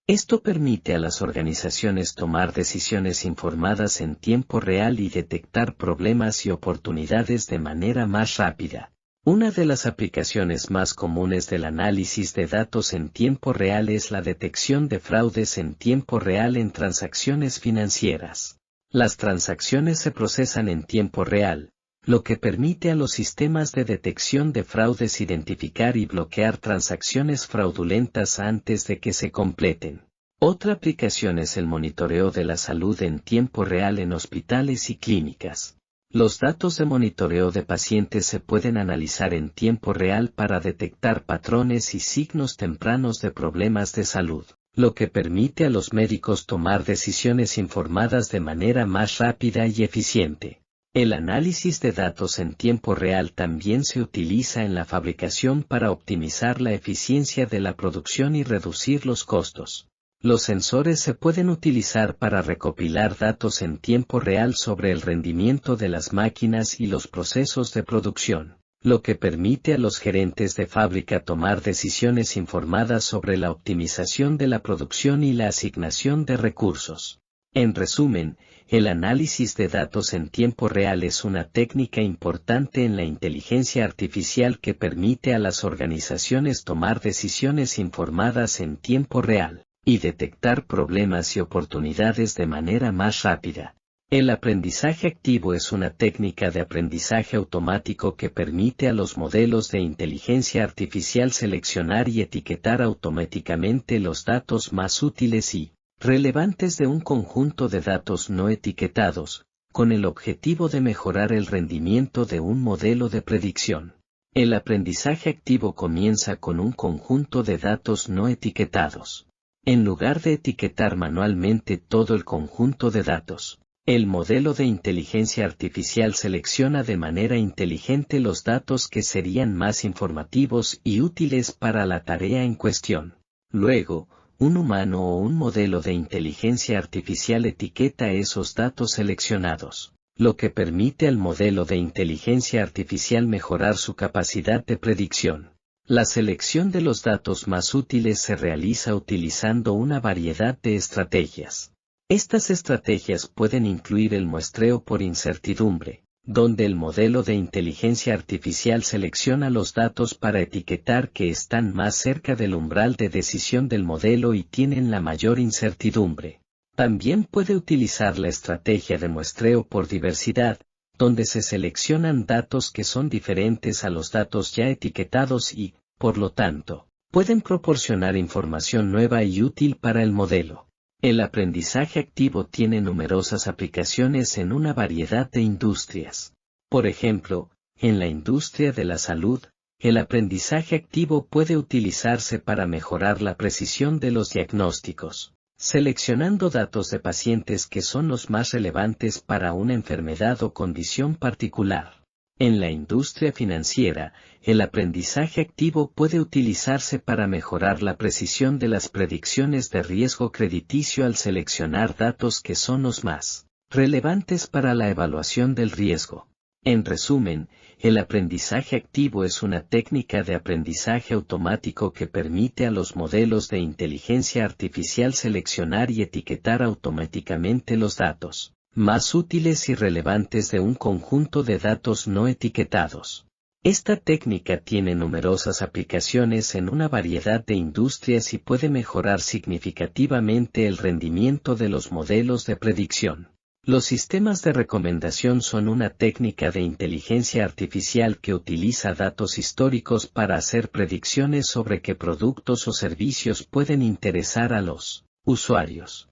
[SPEAKER 1] Esto permite a las organizaciones tomar decisiones informadas en tiempo real y detectar problemas y oportunidades de manera más rápida. Una de las aplicaciones más comunes del análisis de datos en tiempo real es la detección de fraudes en tiempo real en transacciones financieras. Las transacciones se procesan en tiempo real, lo que permite a los sistemas de detección de fraudes identificar y bloquear transacciones fraudulentas antes de que se completen. Otra aplicación es el monitoreo de la salud en tiempo real en hospitales y clínicas. Los datos de monitoreo de pacientes se pueden analizar en tiempo real para detectar patrones y signos tempranos de problemas de salud, lo que permite a los médicos tomar decisiones informadas de manera más rápida y eficiente. El análisis de datos en tiempo real también se utiliza en la fabricación para optimizar la eficiencia de la producción y reducir los costos. Los sensores se pueden utilizar para recopilar datos en tiempo real sobre el rendimiento de las máquinas y los procesos de producción, lo que permite a los gerentes de fábrica tomar decisiones informadas sobre la optimización de la producción y la asignación de recursos. En resumen, el análisis de datos en tiempo real es una técnica importante en la inteligencia artificial que permite a las organizaciones tomar decisiones informadas en tiempo real y detectar problemas y oportunidades de manera más rápida. El aprendizaje activo es una técnica de aprendizaje automático que permite a los modelos de inteligencia artificial seleccionar y etiquetar automáticamente los datos más útiles y relevantes de un conjunto de datos no etiquetados, con el objetivo de mejorar el rendimiento de un modelo de predicción. El aprendizaje activo comienza con un conjunto de datos no etiquetados. En lugar de etiquetar manualmente todo el conjunto de datos, el modelo de inteligencia artificial selecciona de manera inteligente los datos que serían más informativos y útiles para la tarea en cuestión. Luego, un humano o un modelo de inteligencia artificial etiqueta esos datos seleccionados, lo que permite al modelo de inteligencia artificial mejorar su capacidad de predicción. La selección de los datos más útiles se realiza utilizando una variedad de estrategias. Estas estrategias pueden incluir el muestreo por incertidumbre, donde el modelo de inteligencia artificial selecciona los datos para etiquetar que están más cerca del umbral de decisión del modelo y tienen la mayor incertidumbre. También puede utilizar la estrategia de muestreo por diversidad, donde se seleccionan datos que son diferentes a los datos ya etiquetados y, por lo tanto, pueden proporcionar información nueva y útil para el modelo. El aprendizaje activo tiene numerosas aplicaciones en una variedad de industrias. Por ejemplo, en la industria de la salud, el aprendizaje activo puede utilizarse para mejorar la precisión de los diagnósticos, seleccionando datos de pacientes que son los más relevantes para una enfermedad o condición particular. En la industria financiera, el aprendizaje activo puede utilizarse para mejorar la precisión de las predicciones de riesgo crediticio al seleccionar datos que son los más relevantes para la evaluación del riesgo. En resumen, el aprendizaje activo es una técnica de aprendizaje automático que permite a los modelos de inteligencia artificial seleccionar y etiquetar automáticamente los datos más útiles y relevantes de un conjunto de datos no etiquetados. Esta técnica tiene numerosas aplicaciones en una variedad de industrias y puede mejorar significativamente el rendimiento de los modelos de predicción. Los sistemas de recomendación son una técnica de inteligencia artificial que utiliza datos históricos para hacer predicciones sobre qué productos o servicios pueden interesar a los usuarios.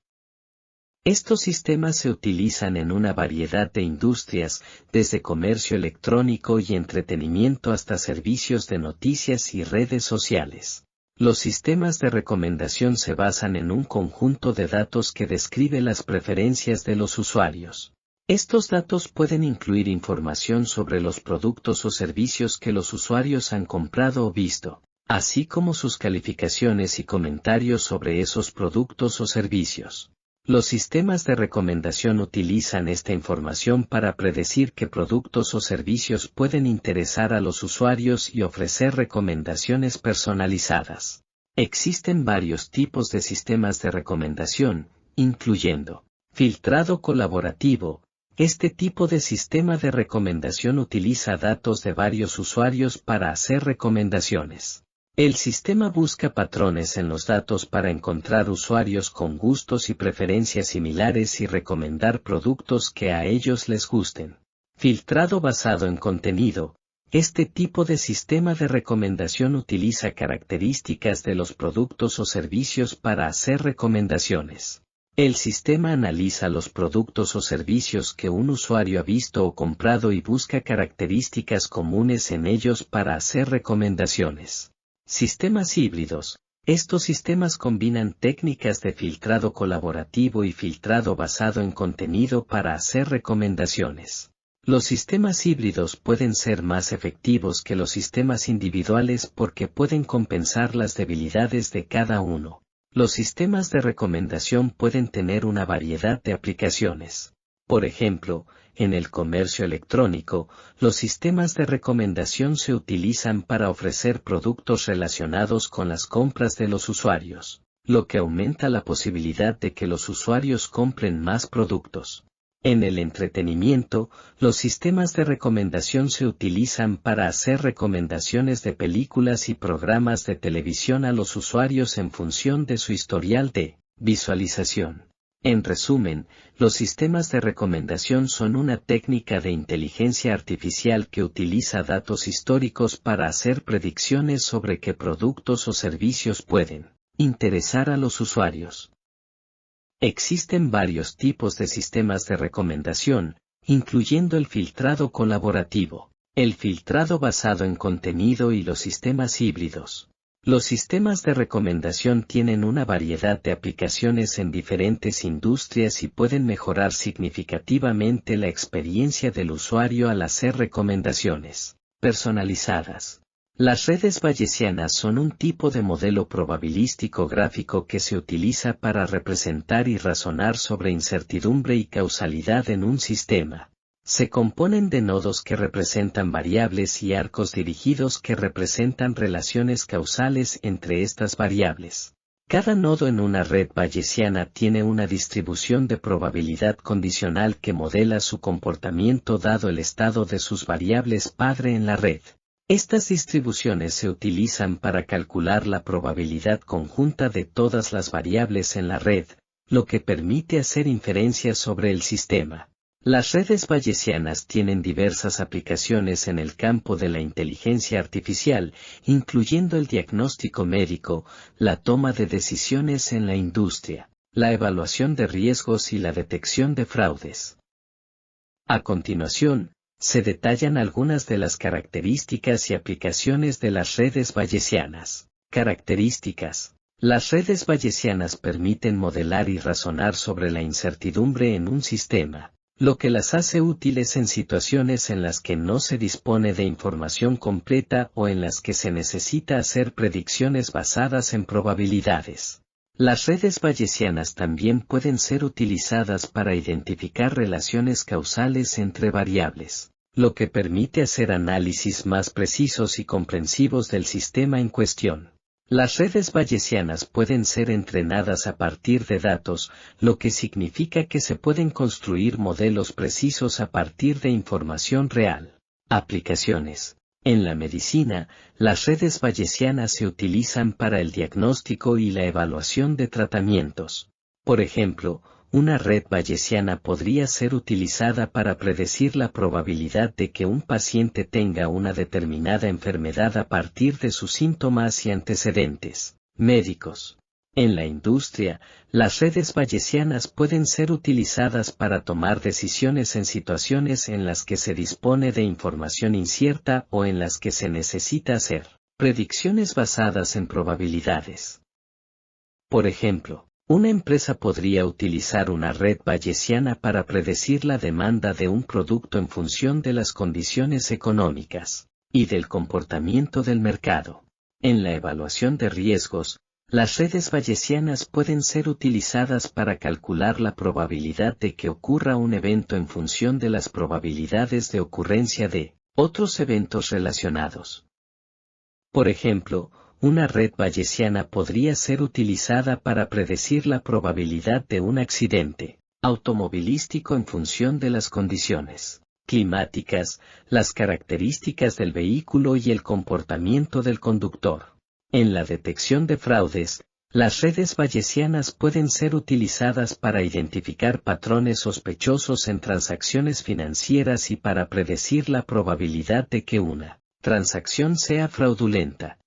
[SPEAKER 1] Estos sistemas se utilizan en una variedad de industrias, desde comercio electrónico y entretenimiento hasta servicios de noticias y redes sociales. Los sistemas de recomendación se basan en un conjunto de datos que describe las preferencias de los usuarios. Estos datos pueden incluir información sobre los productos o servicios que los usuarios han comprado o visto, así como sus calificaciones y comentarios sobre esos productos o servicios. Los sistemas de recomendación utilizan esta información para predecir qué productos o servicios pueden interesar a los usuarios y ofrecer recomendaciones personalizadas. Existen varios tipos de sistemas de recomendación, incluyendo filtrado colaborativo. Este tipo de sistema de recomendación utiliza datos de varios usuarios para hacer recomendaciones. El sistema busca patrones en los datos para encontrar usuarios con gustos y preferencias similares y recomendar productos que a ellos les gusten. Filtrado basado en contenido. Este tipo de sistema de recomendación utiliza características de los productos o servicios para hacer recomendaciones. El sistema analiza los productos o servicios que un usuario ha visto o comprado y busca características comunes en ellos para hacer recomendaciones. Sistemas híbridos. Estos sistemas combinan técnicas de filtrado colaborativo y filtrado basado en contenido para hacer recomendaciones. Los sistemas híbridos pueden ser más efectivos que los sistemas individuales porque pueden compensar las debilidades de cada uno. Los sistemas de recomendación pueden tener una variedad de aplicaciones. Por ejemplo, en el comercio electrónico, los sistemas de recomendación se utilizan para ofrecer productos relacionados con las compras de los usuarios, lo que aumenta la posibilidad de que los usuarios compren más productos. En el entretenimiento, los sistemas de recomendación se utilizan para hacer recomendaciones de películas y programas de televisión a los usuarios en función de su historial de visualización. En resumen, los sistemas de recomendación son una técnica de inteligencia artificial que utiliza datos históricos para hacer predicciones sobre qué productos o servicios pueden interesar a los usuarios. Existen varios tipos de sistemas de recomendación, incluyendo el filtrado colaborativo, el filtrado basado en contenido y los sistemas híbridos. Los sistemas de recomendación tienen una variedad de aplicaciones en diferentes industrias y pueden mejorar significativamente la experiencia del usuario al hacer recomendaciones personalizadas. Las redes bayesianas son un tipo de modelo probabilístico gráfico que se utiliza para representar y razonar sobre incertidumbre y causalidad en un sistema. Se componen de nodos que representan variables y arcos dirigidos que representan relaciones causales entre estas variables. Cada nodo en una red bayesiana tiene una distribución de probabilidad condicional que modela su comportamiento dado el estado de sus variables padre en la red. Estas distribuciones se utilizan para calcular la probabilidad conjunta de todas las variables en la red, lo que permite hacer inferencias sobre el sistema. Las redes bayesianas tienen diversas aplicaciones en el campo de la inteligencia artificial, incluyendo el diagnóstico médico, la toma de decisiones en la industria, la evaluación de riesgos y la detección de fraudes. A continuación, se detallan algunas de las características y aplicaciones de las redes bayesianas. Características. Las redes bayesianas permiten modelar y razonar sobre la incertidumbre en un sistema, lo que las hace útiles en situaciones en las que no se dispone de información completa o en las que se necesita hacer predicciones basadas en probabilidades. Las redes bayesianas también pueden ser utilizadas para identificar relaciones causales entre variables, lo que permite hacer análisis más precisos y comprensivos del sistema en cuestión. Las redes bayesianas pueden ser entrenadas a partir de datos, lo que significa que se pueden construir modelos precisos a partir de información real. Aplicaciones. En la medicina, las redes bayesianas se utilizan para el diagnóstico y la evaluación de tratamientos. Por ejemplo, una red bayesiana podría ser utilizada para predecir la probabilidad de que un paciente tenga una determinada enfermedad a partir de sus síntomas y antecedentes médicos. En la industria, las redes bayesianas pueden ser utilizadas para tomar decisiones en situaciones en las que se dispone de información incierta o en las que se necesita hacer predicciones basadas en probabilidades. Por ejemplo, una empresa podría utilizar una red bayesiana para predecir la demanda de un producto en función de las condiciones económicas y del comportamiento del mercado. En la evaluación de riesgos, las redes bayesianas pueden ser utilizadas para calcular la probabilidad de que ocurra un evento en función de las probabilidades de ocurrencia de otros eventos relacionados. Por ejemplo, una red bayesiana podría ser utilizada para predecir la probabilidad de un accidente automovilístico en función de las condiciones climáticas, las características del vehículo y el comportamiento del conductor. En la detección de fraudes, las redes bayesianas pueden ser utilizadas para identificar patrones sospechosos en transacciones financieras y para predecir la probabilidad de que una transacción sea fraudulenta.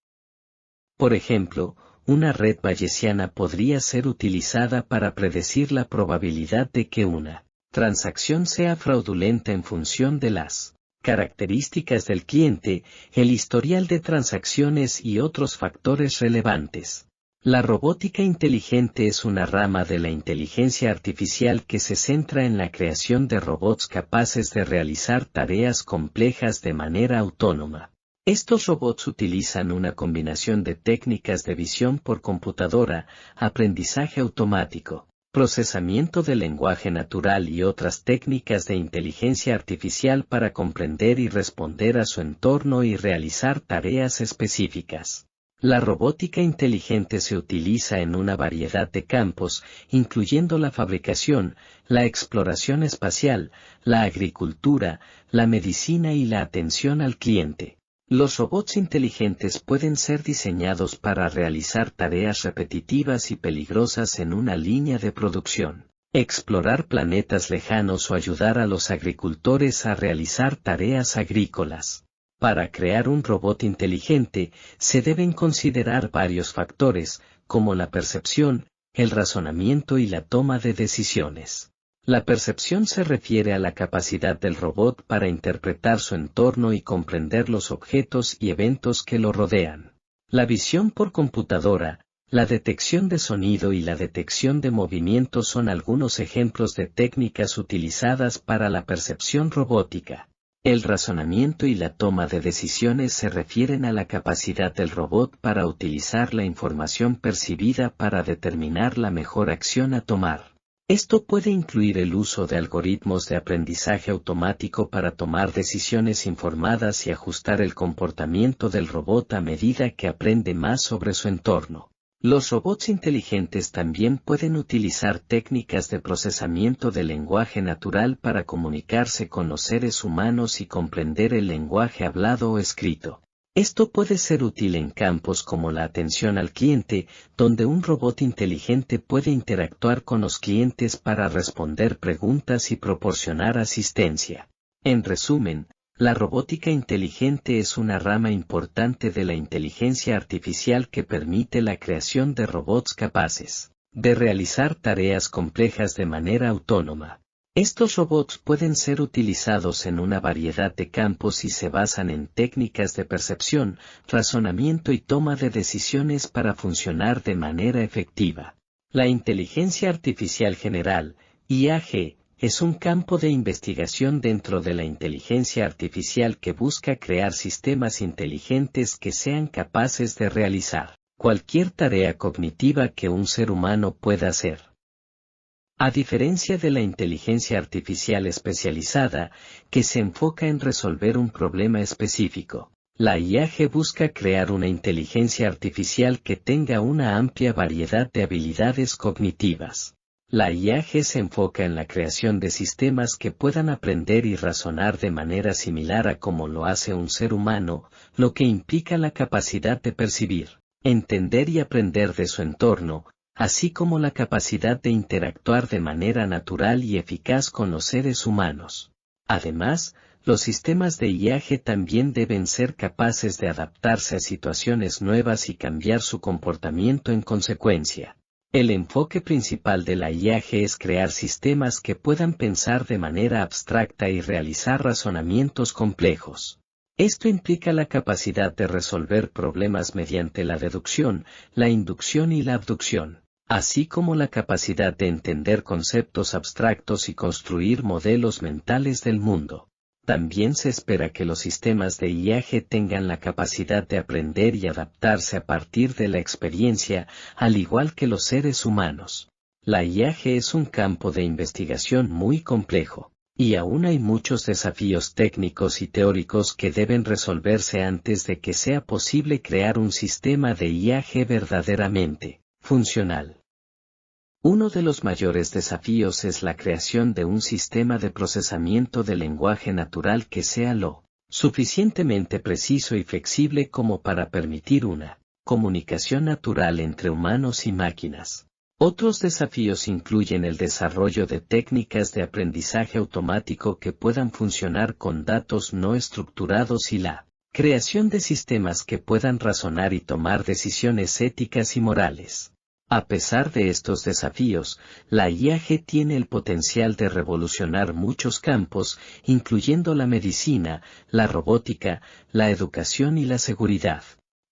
[SPEAKER 1] Por ejemplo, una red bayesiana podría ser utilizada para predecir la probabilidad de que una transacción sea fraudulenta en función de las características del cliente, el historial de transacciones y otros factores relevantes. La robótica inteligente es una rama de la inteligencia artificial que se centra en la creación de robots capaces de realizar tareas complejas de manera autónoma. Estos robots utilizan una combinación de técnicas de visión por computadora, aprendizaje automático, procesamiento del lenguaje natural y otras técnicas de inteligencia artificial para comprender y responder a su entorno y realizar tareas específicas. La robótica inteligente se utiliza en una variedad de campos, incluyendo la fabricación, la exploración espacial, la agricultura, la medicina y la atención al cliente. Los robots inteligentes pueden ser diseñados para realizar tareas repetitivas y peligrosas en una línea de producción, explorar planetas lejanos o ayudar a los agricultores a realizar tareas agrícolas. Para crear un robot inteligente, se deben considerar varios factores, como la percepción, el razonamiento y la toma de decisiones. La percepción se refiere a la capacidad del robot para interpretar su entorno y comprender los objetos y eventos que lo rodean. La visión por computadora, la detección de sonido y la detección de movimiento son algunos ejemplos de técnicas utilizadas para la percepción robótica. El razonamiento y la toma de decisiones se refieren a la capacidad del robot para utilizar la información percibida para determinar la mejor acción a tomar. Esto puede incluir el uso de algoritmos de aprendizaje automático para tomar decisiones informadas y ajustar el comportamiento del robot a medida que aprende más sobre su entorno. Los robots inteligentes también pueden utilizar técnicas de procesamiento del lenguaje natural para comunicarse con los seres humanos y comprender el lenguaje hablado o escrito. Esto puede ser útil en campos como la atención al cliente, donde un robot inteligente puede interactuar con los clientes para responder preguntas y proporcionar asistencia. En resumen, la robótica inteligente es una rama importante de la inteligencia artificial que permite la creación de robots capaces de realizar tareas complejas de manera autónoma. Estos robots pueden ser utilizados en una variedad de campos y se basan en técnicas de percepción, razonamiento y toma de decisiones para funcionar de manera efectiva. La inteligencia artificial general, IAG, es un campo de investigación dentro de la inteligencia artificial que busca crear sistemas inteligentes que sean capaces de realizar cualquier tarea cognitiva que un ser humano pueda hacer. A diferencia de la inteligencia artificial especializada, que se enfoca en resolver un problema específico, la IAG busca crear una inteligencia artificial que tenga una amplia variedad de habilidades cognitivas. La IAG se enfoca en la creación de sistemas que puedan aprender y razonar de manera similar a como lo hace un ser humano, lo que implica la capacidad de percibir, entender y aprender de su entorno, así como la capacidad de interactuar de manera natural y eficaz con los seres humanos. Además, los sistemas de IAG también deben ser capaces de adaptarse a situaciones nuevas y cambiar su comportamiento en consecuencia. El enfoque principal de la IAG es crear sistemas que puedan pensar de manera abstracta y realizar razonamientos complejos. Esto implica la capacidad de resolver problemas mediante la deducción, la inducción y la abducción, así como la capacidad de entender conceptos abstractos y construir modelos mentales del mundo. También se espera que los sistemas de IAG tengan la capacidad de aprender y adaptarse a partir de la experiencia, al igual que los seres humanos. La IAG es un campo de investigación muy complejo, y aún hay muchos desafíos técnicos y teóricos que deben resolverse antes de que sea posible crear un sistema de IAG verdaderamente funcional. Uno de los mayores desafíos es la creación de un sistema de procesamiento del lenguaje natural que sea lo suficientemente preciso y flexible como para permitir una comunicación natural entre humanos y máquinas. Otros desafíos incluyen el desarrollo de técnicas de aprendizaje automático que puedan funcionar con datos no estructurados y la creación de sistemas que puedan razonar y tomar decisiones éticas y morales. A pesar de estos desafíos, la IAG tiene el potencial de revolucionar muchos campos, incluyendo la medicina, la robótica, la educación y la seguridad.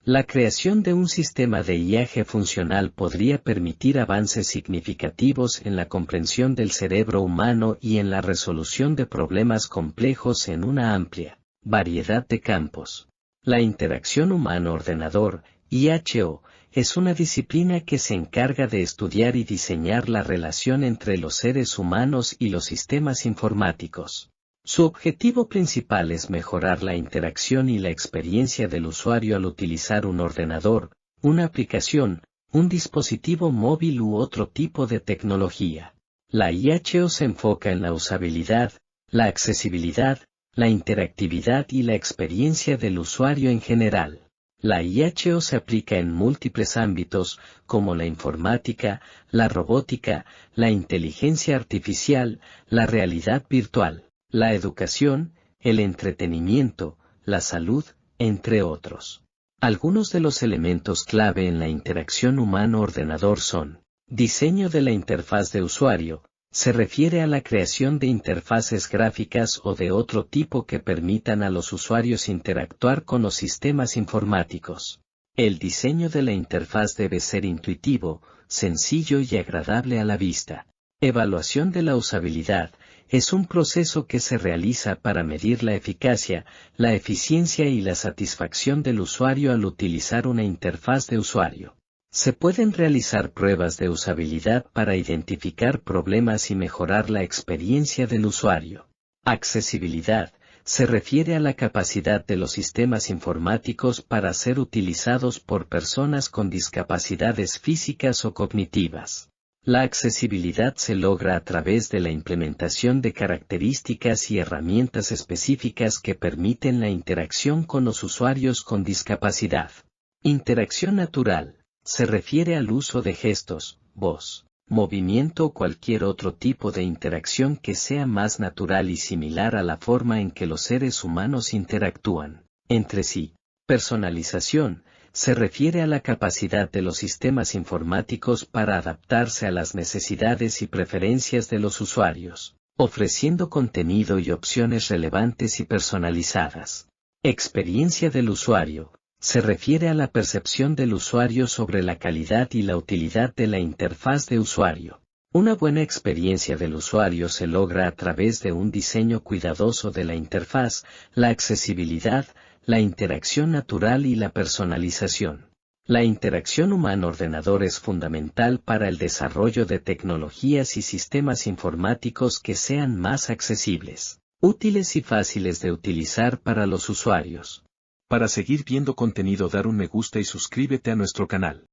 [SPEAKER 1] La creación de un sistema de IAG funcional podría permitir avances significativos en la comprensión del cerebro humano y en la resolución de problemas complejos en una amplia variedad de campos. La interacción humano-ordenador, IHO, es una disciplina que se encarga de estudiar y diseñar la relación entre los seres humanos y los sistemas informáticos. Su objetivo principal es mejorar la interacción y la experiencia del usuario al utilizar un ordenador, una aplicación, un dispositivo móvil u otro tipo de tecnología. La IHO se enfoca en la usabilidad, la accesibilidad, la interactividad y la experiencia del usuario en general. La IHO se aplica en múltiples ámbitos, como la informática, la robótica, la inteligencia artificial, la realidad virtual, la educación, el entretenimiento, la salud, entre otros. Algunos de los elementos clave en la interacción humano-ordenador son: diseño de la interfaz de usuario. Se refiere a la creación de interfaces gráficas o de otro tipo que permitan a los usuarios interactuar con los sistemas informáticos. El diseño de la interfaz debe ser intuitivo, sencillo y agradable a la vista. Evaluación de la usabilidad. Es un proceso que se realiza para medir la eficacia, la eficiencia y la satisfacción del usuario al utilizar una interfaz de usuario. Se pueden realizar pruebas de usabilidad para identificar problemas y mejorar la experiencia del usuario. Accesibilidad. se refiere a la capacidad de los sistemas informáticos para ser utilizados por personas con discapacidades físicas o cognitivas. La accesibilidad se logra a través de la implementación de características y herramientas específicas que permiten la interacción con los usuarios con discapacidad. Interacción natural, se refiere al uso de gestos, voz, movimiento o cualquier otro tipo de interacción que sea más natural y similar a la forma en que los seres humanos interactúan entre sí. Personalización, se refiere a la capacidad de los sistemas informáticos para adaptarse a las necesidades y preferencias de los usuarios, ofreciendo contenido y opciones relevantes y personalizadas. Experiencia del usuario, se refiere a la percepción del usuario sobre la calidad y la utilidad de la interfaz de usuario. Una buena experiencia del usuario se logra a través de un diseño cuidadoso de la interfaz, la accesibilidad, la interacción natural y la personalización. La interacción humano-ordenador es fundamental para el desarrollo de tecnologías y sistemas informáticos que sean más accesibles, útiles y fáciles de utilizar para los usuarios.
[SPEAKER 2] Para seguir viendo contenido, dar un me gusta y suscríbete a nuestro canal.